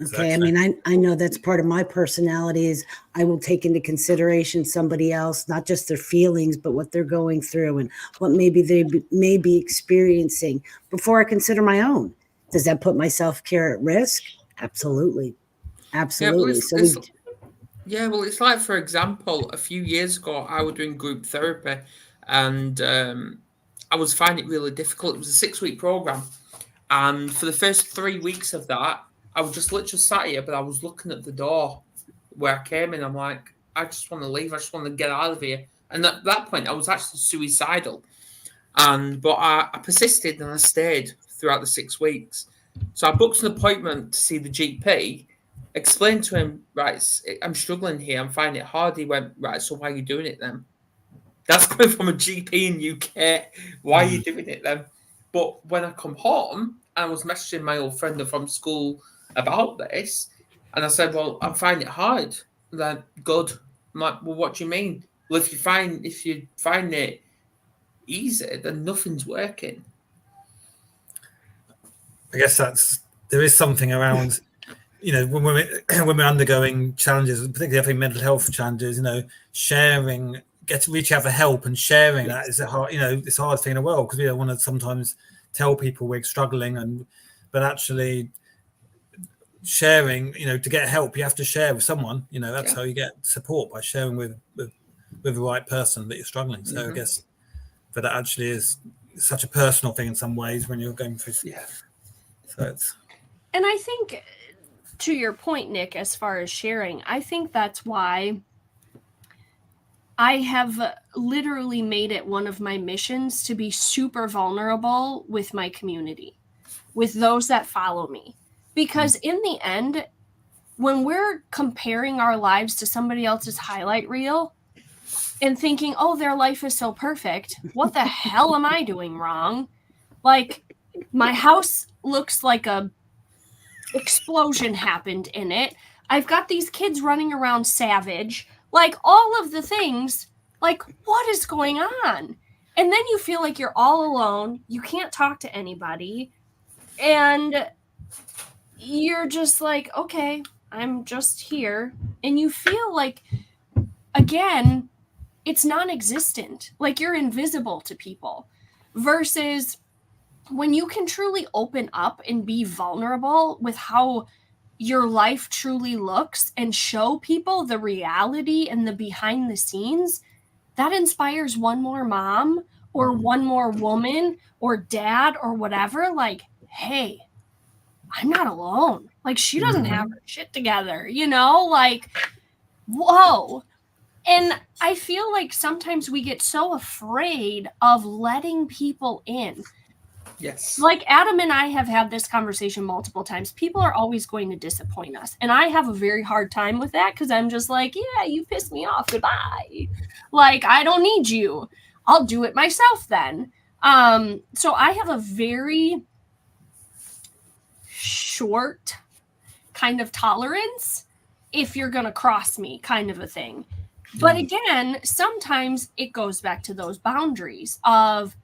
S2: Okay. Exactly. I mean, I know that's part of my personality is I will take into consideration somebody else, not just their feelings, but what they're going through and what maybe they may be experiencing before I consider my own. Does that put my self-care at risk? Absolutely. Absolutely.
S1: Well, it's like, for example, a few years ago, I was doing group therapy and I was finding it really difficult. It was a 6-week program. And for the first 3 weeks of that, I was just literally sat here, but I was looking at the door where I came in. I'm like, I just want to leave. I just want to get out of here. And at that point, I was actually suicidal. But I persisted and I stayed throughout the 6 weeks. So I booked an appointment to see the GP, explained to him, right, I'm struggling here. I'm finding it hard. He went, right, so why are you doing it then? That's coming from a GP in UK. Why are you doing it then? But when I come home, I was messaging my old friend from school about this, and I said, well, I'm finding it hard. Then good. I'm like, well, what do you mean? Well, if you find it easy, then nothing's working.
S4: I guess there is something around, when we're undergoing challenges, particularly I think mental health challenges, sharing, reach out for help and sharing that is it's a hard thing in the world because we don't want to sometimes tell people we're struggling but actually sharing, to get help, you have to share with someone. That's how you get support, by sharing with the right person that you're struggling. So I guess that actually is such a personal thing in some ways when you're going through.
S1: Yeah.
S4: So it's.
S3: And I think, to your point, Nick, as far as sharing, I think that's why I have literally made it one of my missions to be super vulnerable with my community, with those that follow me. Because in the end, when we're comparing our lives to somebody else's highlight reel and thinking, oh, their life is so perfect, what the hell am I doing wrong? Like, my house looks like a explosion happened in it. I've got these kids running around savage, like all of the things, like what is going on? And then you feel like you're all alone. You can't talk to anybody. And you're just like, okay, I'm just here. And you feel like, again, it's non-existent. Like you're invisible to people. Versus when you can truly open up and be vulnerable with how your life truly looks and show people the reality and the behind the scenes, that inspires one more mom or one more woman or dad or whatever. Like, hey, I'm not alone. Like, she doesn't have her shit together, like, whoa. And I feel like sometimes we get so afraid of letting people in.
S1: Yes.
S3: Like Adam and I have had this conversation multiple times. People are always going to disappoint us. And I have a very hard time with that because I'm just like, yeah, you pissed me off. Goodbye. Like, I don't need you. I'll do it myself then. So I have a very short kind of tolerance if you're going to cross me, kind of a thing. But again, sometimes it goes back to those boundaries of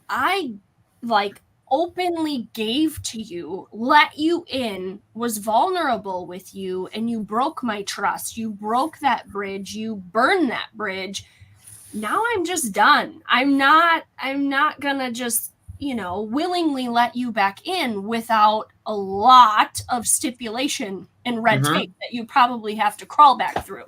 S3: I like openly gave to you, let you in, was vulnerable with you, and you broke my trust. You broke that bridge. You burned that bridge. Now I'm just done. I'm not gonna just, willingly let you back in without a lot of stipulation and red tape that you probably have to crawl back through.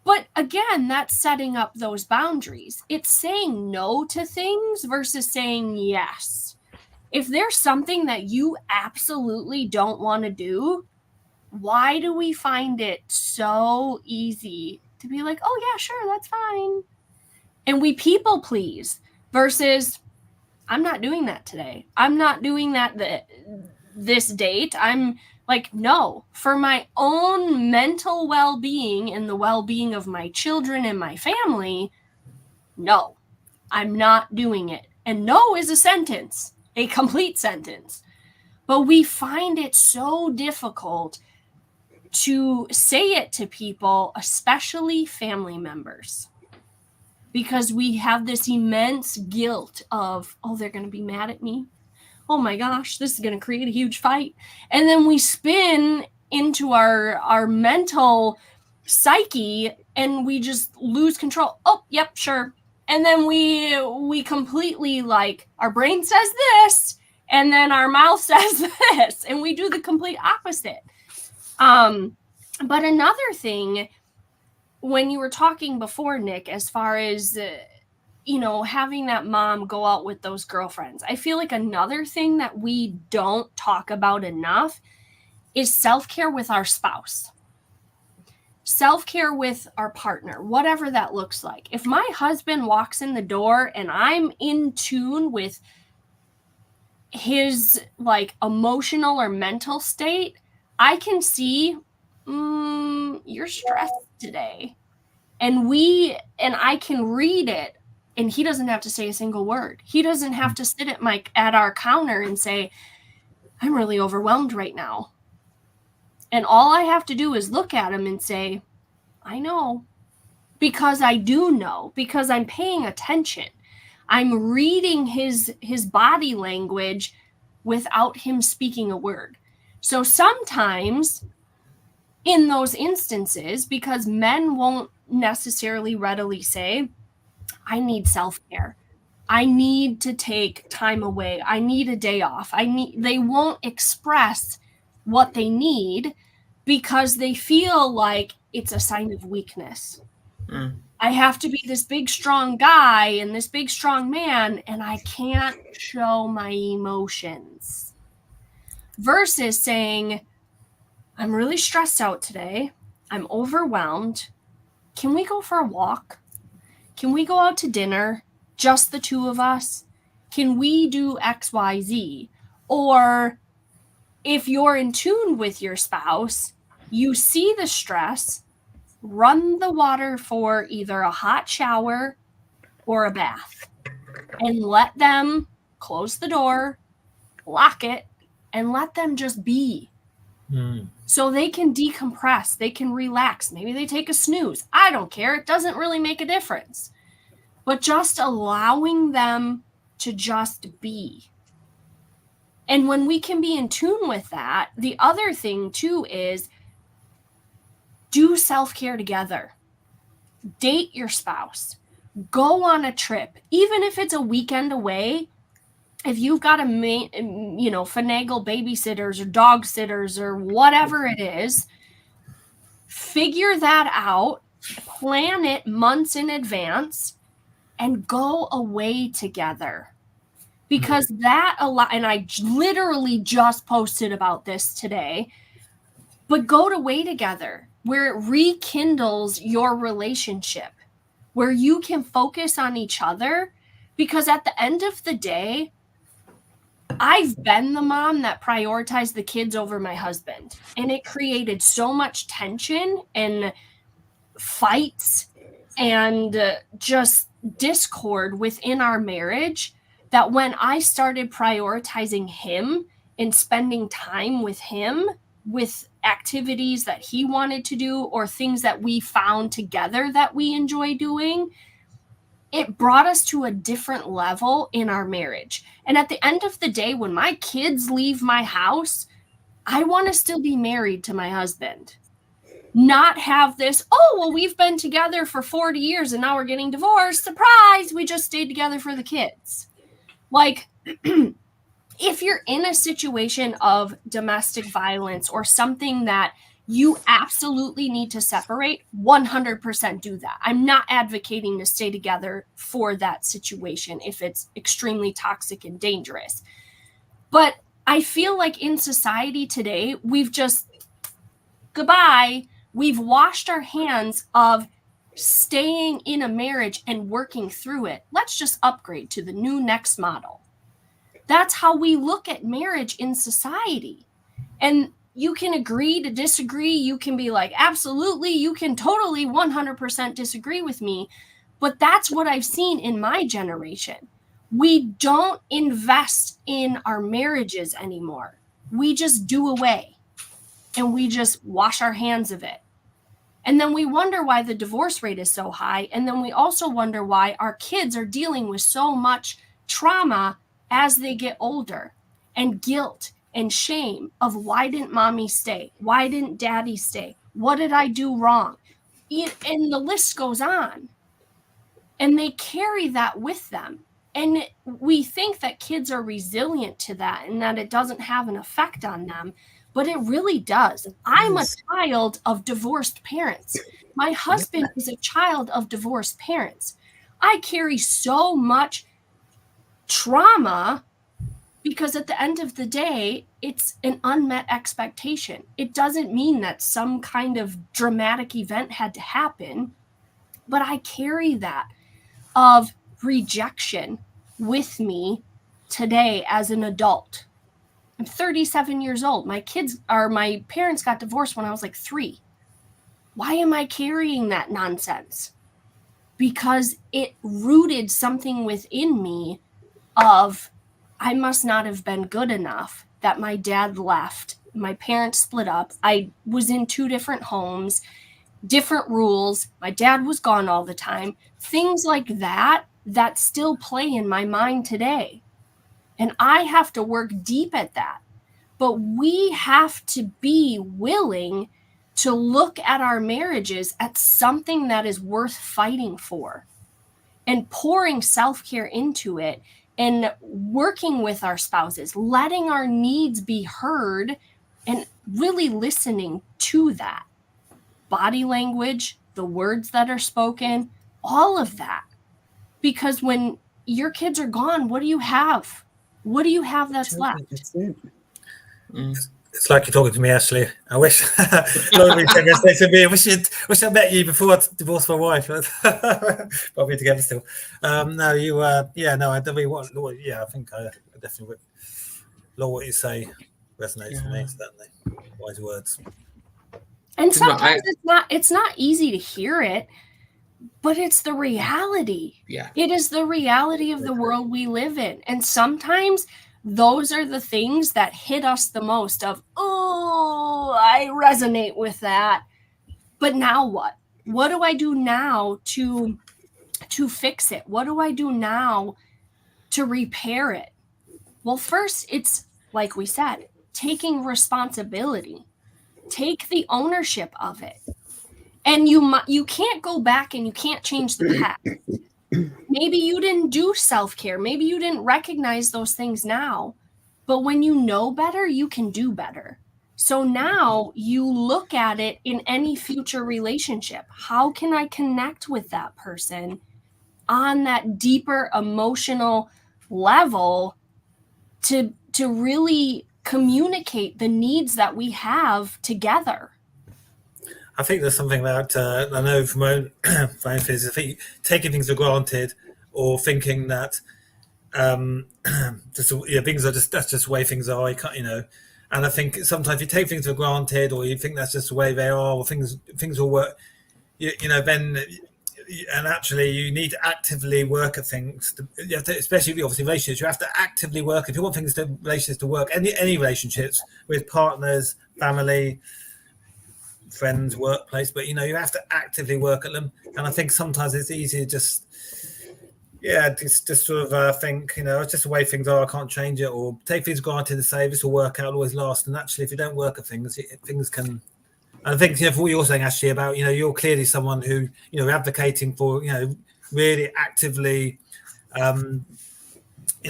S3: But again, that's setting up those boundaries. It's saying no to things versus saying yes. If there's something that you absolutely don't want to do, why do we find it so easy to be like, oh yeah, sure, that's fine. And we people please versus I'm not doing that today. I'm not doing that this date. I'm like, no, for my own mental well-being and the well-being of my children and my family, no, I'm not doing it. And no is a sentence, a complete sentence. But we find it so difficult to say it to people, especially family members, because we have this immense guilt of, oh, they're going to be mad at me. Oh my gosh, this is going to create a huge fight. And then we spin into our mental psyche and we just lose control. Oh, yep, sure. And then we completely, like, our brain says this and then our mouth says this and we do the complete opposite. But another thing, when you were talking before, Nick, as far as having that mom go out with those girlfriends, I feel like another thing that we don't talk about enough is self-care with our spouse. Self-care with our partner, whatever that looks like. If my husband walks in the door and I'm in tune with his like emotional or mental state, I can see, you're stressed today. And I can read it. And he doesn't have to say a single word. He doesn't have to sit at our counter and say, I'm really overwhelmed right now. And all I have to do is look at him and say, I know. Because I do know. Because I'm paying attention. I'm reading his body language without him speaking a word. So sometimes in those instances, because men won't necessarily readily say, I need self-care. I need to take time away. I need a day off. They won't express what they need because they feel like it's a sign of weakness. I have to be this big, strong guy and this big, strong man, and I can't show my emotions. Versus saying, I'm really stressed out today. I'm overwhelmed. Can we go for a walk? Can we go out to dinner? Just the two of us? Can we do X, Y, Z? Or if you're in tune with your spouse, you see the stress, run the water for either a hot shower or a bath and let them close the door, lock it, and let them just be. So they can decompress, they can relax. Maybe they take a snooze. I don't care. It doesn't really make a difference. But just allowing them to just be. And when we can be in tune with that, the other thing too is do self-care together. Date your spouse. Go on a trip. Even if it's a weekend away, if you've got to, finagle babysitters or dog sitters or whatever it is, figure that out, plan it months in advance, and go away together. Because that and I literally just posted about this today, but go away together where it rekindles your relationship, where you can focus on each other. Because at the end of the day, I've been the mom that prioritized the kids over my husband, and it created so much tension and fights and just discord within our marriage that when I started prioritizing him and spending time with him with activities that he wanted to do or things that we found together that we enjoy doing, it brought us to a different level in our marriage. And at the end of the day, when my kids leave my house, I want to still be married to my husband. Not have this, we've been together for 40 years and now we're getting divorced. Surprise, we just stayed together for the kids. Like, if you're in a situation of domestic violence or something that you absolutely need to separate, 100% do that. I'm not advocating to stay together for that situation if it's extremely toxic and dangerous. But I feel like in society today, we've just, goodbye, we've washed our hands of staying in a marriage and working through it. Let's just upgrade to the new next model. That's how we look at marriage in society. And you can agree to disagree. You can be like, absolutely, you can totally 100% disagree with me. But that's what I've seen in my generation. We don't invest in our marriages anymore. We just do away and we just wash our hands of it. And then we wonder why the divorce rate is so high. And then we also wonder why our kids are dealing with so much trauma as they get older, and guilt and shame of why didn't mommy stay? Why didn't daddy stay? What did I do wrong? And the list goes on. And they carry that with them. And we think that kids are resilient to that and that it doesn't have an effect on them, but it really does. I'm a child of divorced parents. My husband is a child of divorced parents. I carry so much trauma because at the end of the day, it's an unmet expectation. It doesn't mean that some kind of dramatic event had to happen, but I carry that of rejection with me today as an adult. I'm 37 years old. My parents got divorced when I was like 3. Why am I carrying that nonsense? Because it rooted something within me of, I must not have been good enough, that my dad left. My parents split up. I was in 2 different homes, different rules. My dad was gone all the time. Things like that still play in my mind today. And I have to work deep at that. But we have to be willing to look at our marriages at something that is worth fighting for and pouring self-care into it and working with our spouses, letting our needs be heard and really listening to that body language, the words that are spoken, all of that. Because when your kids are gone, what do you have? What do you have that's left?
S2: That's it.
S4: It's like you're talking to me, Ashley. I wish a lot of people say to me, wish I met you before I divorced my wife. But we're together still. No, you I definitely I think I definitely would. A lot of what you say resonates with me, certainly. Wise words.
S3: And sometimes it's not easy to hear it, but it's the reality.
S1: Yeah.
S3: It is the reality of the world we live in. And sometimes those are the things that hit us the most of, oh, I resonate with that. But now what? What do I do now to fix it? What do I do now to repair it? Well, first, it's like we said, taking responsibility. Take the ownership of it. And you can't go back and you can't change the past. Maybe you didn't do self-care. Maybe you didn't recognize those things now. But when you know better, you can do better. So now you look at it in any future relationship. How can I connect with that person on that deeper emotional level to really communicate the needs that we have together?
S4: I think there's something about, I know from my own experience, I think taking things for granted or thinking that things are that's just the way things are, you can't, and I think sometimes you take things for granted or you think that's just the way they are, or things will work, then, and actually you need to actively work at things, especially obviously relationships, you have to actively work, if you want relationships to work, any relationships with partners, family, friends, workplace, but you have to actively work at them. And I think sometimes it's easy to just sort of think, it's just the way things are, I can't change it, or take things for granted and say this will work out, always last. And actually, if you don't work at things, things can. And I think for what you're saying, Ashley, about you're clearly someone who advocating for really actively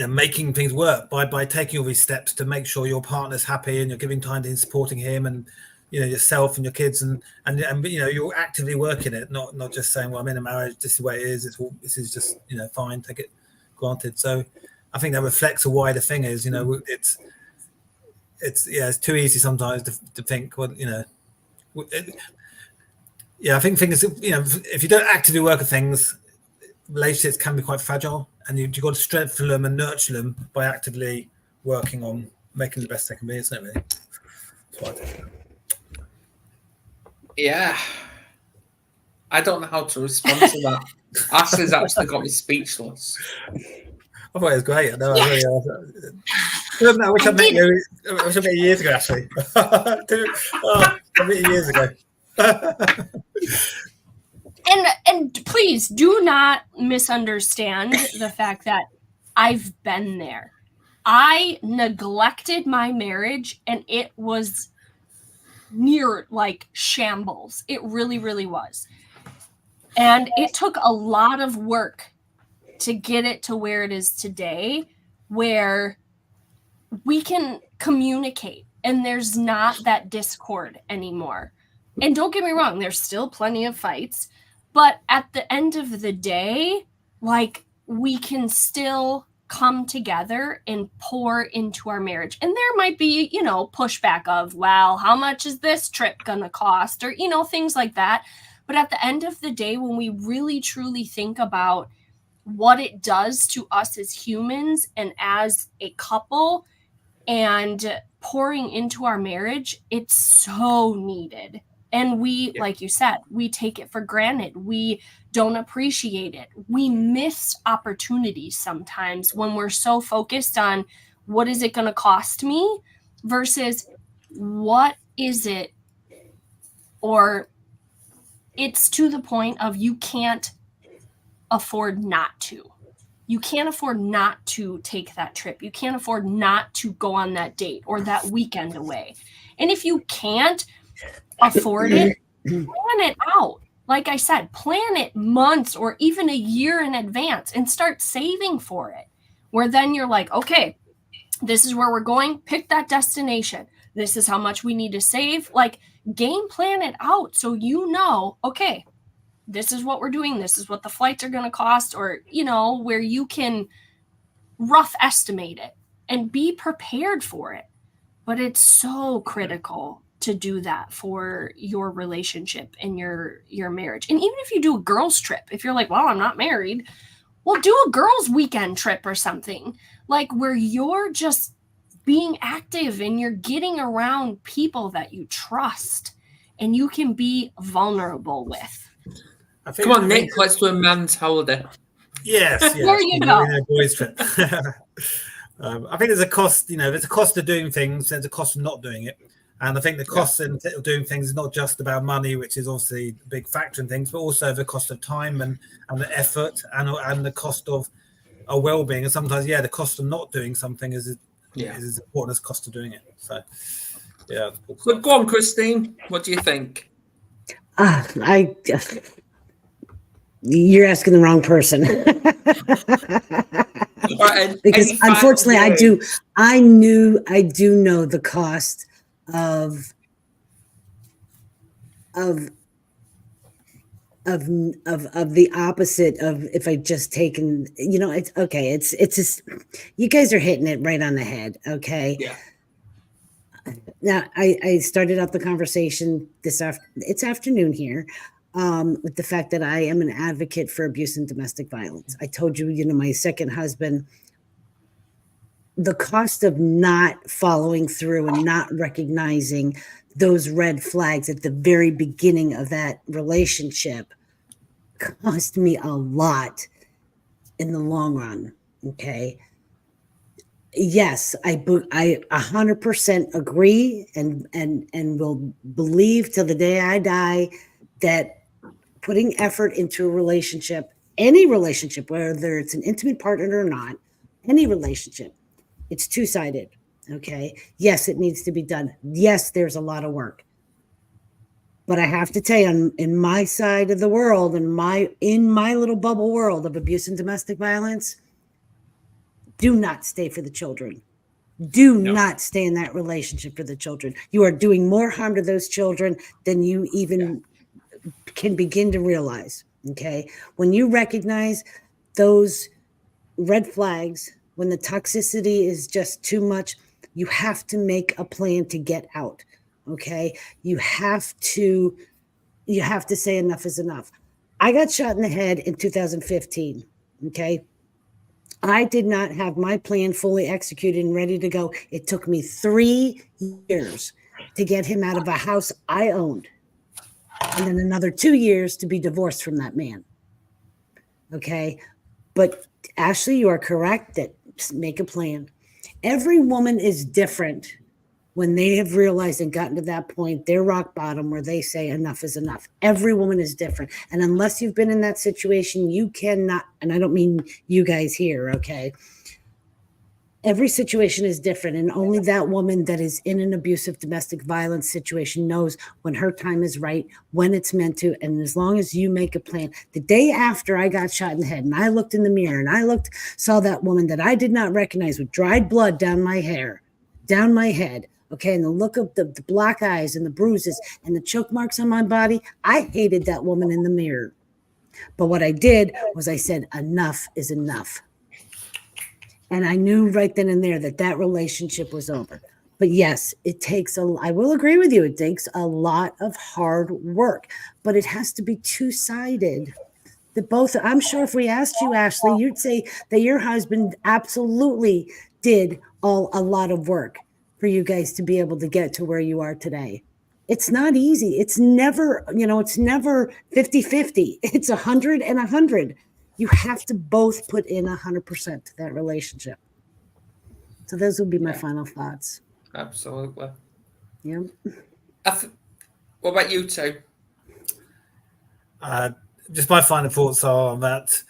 S4: making things work by taking all these steps to make sure your partner's happy and you're giving time to supporting him and yourself and your kids and you're actively working it, not just saying, well, I'm in a marriage, this is the way it is, this is just fine, take it granted. So I think that reflects a wider thing is it's too easy sometimes to think, well, I think things, if you don't actively work at things, relationships can be quite fragile, and you've got to strengthen them and nurture them by actively working on making the best they can be, isn't it, really? That's what I think.
S1: Yeah, I don't know how to respond to that. Ashley's actually got me speechless.
S4: I thought it was great. I know. I wish I met you. I wish I met you years ago, Ashley. I met you years ago.
S3: And please do not misunderstand the fact that I've been there. I neglected my marriage, and it was near like shambles. It really, really was. And it took a lot of work to get it to where it is today, where we can communicate and there's not that discord anymore. And don't get me wrong, there's still plenty of fights, but at the end of the day, like, we can still come together and pour into our marriage. And there might be, pushback of, well, how much is this trip gonna cost? Or, things like that. But at the end of the day, when we really truly think about what it does to us as humans and as a couple and pouring into our marriage, it's so needed. And we, like you said, we take it for granted. We don't appreciate it. We miss opportunities sometimes when we're so focused on what is it going to cost me versus what is it, or it's to the point of you can't afford not to. You can't afford not to take that trip. You can't afford not to go on that date or that weekend away. And if you can't afford it, plan it out. Like I said, plan it months or even a year in advance and start saving for it. Where then you're like, okay, This is where we're going. Pick that destination. This is how much we need to save. Like, game plan it out so you know, okay, this is what we're doing. This is what the flights are going to cost, or, you know, where you can rough estimate it and be prepared for it. But it's so critical to do that for your relationship and your marriage. And even if you do a girls trip, if you're like, well, I'm not married, well, do a girls weekend trip or something, like where you're just being active and you're getting around people that you trust and you can be vulnerable with.
S1: Come on, Nick, let's do a man's holiday.
S4: Yes.
S3: There you go.
S4: Boys trip. I think there's a cost, there's a cost of doing things, there's a cost of not doing it. And I think the cost of doing things is not just about money, which is obviously a big factor in things, but also the cost of time and the effort and the cost of our well-being. And sometimes, the cost of not doing something is as important as the cost of doing it. So, yeah.
S1: But go on, Christine. What do you think?
S2: You're asking the wrong person.
S1: Right,
S2: because unfortunately, I do know the cost of the opposite of if I just taken, it's okay. It's just, you guys are hitting it right on the head. Okay.
S1: Yeah.
S2: Now I started out the conversation it's afternoon here, with the fact that I am an advocate for abuse and domestic violence. I told you, my second husband, the cost of not following through and not recognizing those red flags at the very beginning of that relationship cost me a lot in the long run. Okay. Yes, I 100% agree and will believe till the day I die that putting effort into a relationship, any relationship, whether it's an intimate partner or not, any relationship, it's two-sided. Okay. Yes, it needs to be done. Yes, there's a lot of work. But I have to tell you, in my side of the world, in my little bubble world of abuse and domestic violence, do not stay for the children. Do not stay in that relationship for the children. You are doing more harm to those children than you even can begin to realize. Okay. When you recognize those red flags, when the toxicity is just too much, you have to make a plan to get out. Okay. You have to say enough is enough. I got shot in the head in 2015. Okay. I did not have my plan fully executed and ready to go. It took me 3 years to get him out of a house I owned. And then another 2 years to be divorced from that man. Okay. But Ashley, you are correct that make a plan. Every woman is different when they have realized and gotten to that point, their rock bottom where they say enough is enough. Every woman is different. And unless you've been in that situation, you cannot, and I don't mean you guys here, okay? Every situation is different. And only that woman that is in an abusive domestic violence situation knows when her time is right, when it's meant to. And as long as you make a plan, the day after I got shot in the head and I looked in the mirror and saw that woman that I did not recognize with dried blood down my head. Okay, and the look of the black eyes and the bruises and the choke marks on my body, I hated that woman in the mirror. But what I did was I said, enough is enough. And I knew right then and there that relationship was over. But yes, I will agree with you, it takes a lot of hard work, but it has to be two-sided. I'm sure if we asked you, Ashley, you'd say that your husband absolutely did a lot of work for you guys to be able to get to where you are today. It's not easy. It's never 50-50. It's 100 and 100. You have to both put in 100% to that relationship. So those would be my final thoughts.
S1: Absolutely.
S2: Yeah.
S1: What about you two?
S4: Just my final thoughts are that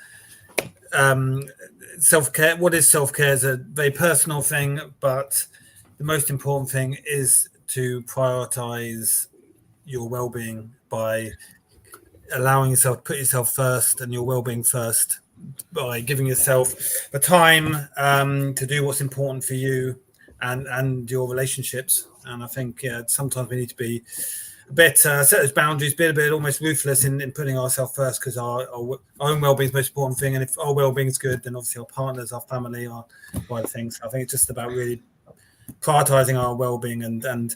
S4: self-care. What is self-care is a very personal thing, but the most important thing is to prioritize your well-being by allowing yourself to put yourself first and your well-being first. by giving yourself the time to do what's important for you and your relationships. And I think sometimes we need to be a bit set those boundaries, be a bit almost ruthless in putting ourselves first, because our own well-being is the most important thing. And if our well-being is good, then obviously our partners, our family are other things. I think it's just about really prioritizing our well-being, and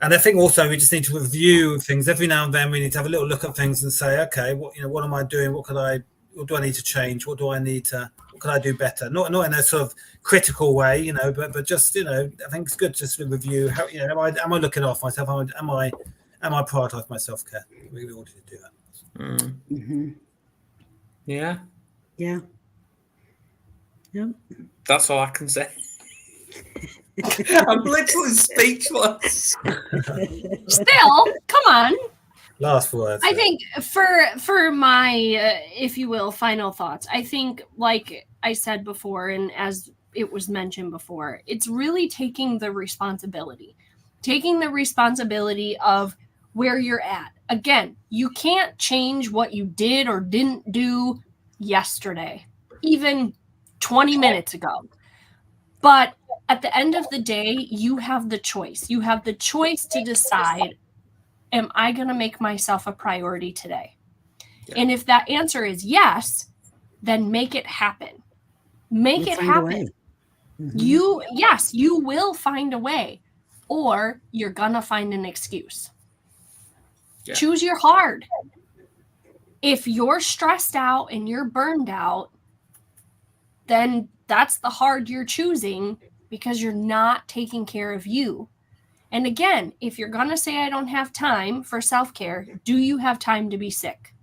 S4: I think also we just need to review things every now and then. We need to have a little look at things and say, okay, what am I doing? What do I need to change? What can I do better? Not in a sort of critical way, but just, I think it's good just to review how, am I looking after myself? Am I prioritizing my self-care? We all need to do that.
S2: Mm-hmm.
S1: Yeah.
S2: Yeah. Yep.
S1: That's all I can say. I'm literally speechless.
S3: Still, come on.
S4: Last words.
S3: I think for my, if you will, final thoughts, I think, like I said before, and as it was mentioned before, it's really taking the responsibility of where you're at. Again, you can't change what you did or didn't do yesterday, even 20 minutes ago. But at the end of the day, you have the choice. You have the choice to decide, am I going to make myself a priority today? Yeah. And if that answer is yes, then make it happen. Make it happen. Mm-hmm. You will find a way, or you're going to find an excuse. Yeah. Choose your hard. If you're stressed out and you're burned out, then that's the hard you're choosing, because you're not taking care of you. And again, if you're going to say, I don't have time for self-care, do you have time to be sick?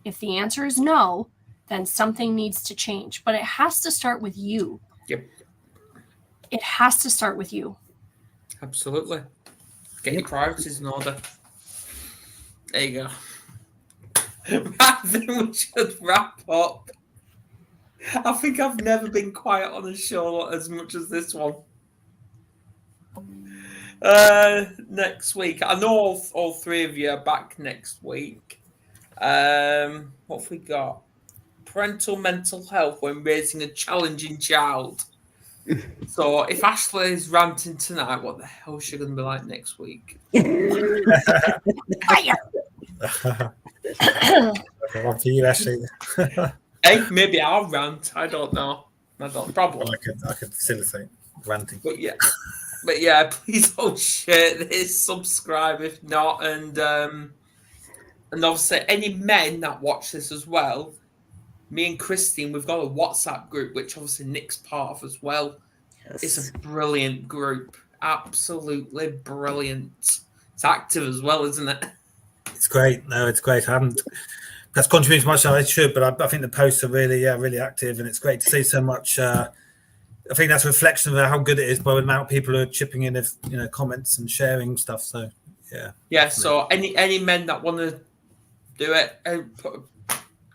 S3: If the answer is no, then something needs to change. But it has to start with you.
S1: Yep.
S3: It has to start with you.
S1: Absolutely. Get your priorities in order. There you go. I think we should wrap up. I think I've never been quiet on a show as much as this one. Next week, I know all three of you are back next week. What have we got? Parental mental health when raising a challenging child. So if Ashley is ranting tonight, what the hell is she going to be like next week?
S3: Fire!
S4: One for you, Ashley.
S1: Hey, maybe I'll rant. I don't know. Probably.
S4: Well, I could facilitate ranting.
S1: But yeah, please don't share this. Subscribe if not, and obviously any men that watch this as well. Me and Christine, we've got a WhatsApp group, which obviously Nick's part of as well. Yes. It's a brilliant group, absolutely brilliant. It's active as well, isn't it?
S4: It's great. No, it's great. I haven't. That's contributed as much as I should, but I think the posts are really active, and it's great to see so much. I think that's a reflection of how good it is by the amount of people who are chipping in, comments and sharing stuff. So yeah.
S1: Yeah. Definitely. So any men that want to do it,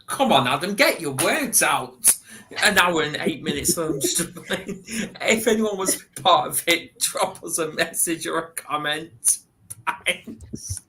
S1: come on, Adam, get your words out. An hour and 8 minutes. So I'm struggling. If anyone wants to be part of it, drop us a message or a comment. Thanks.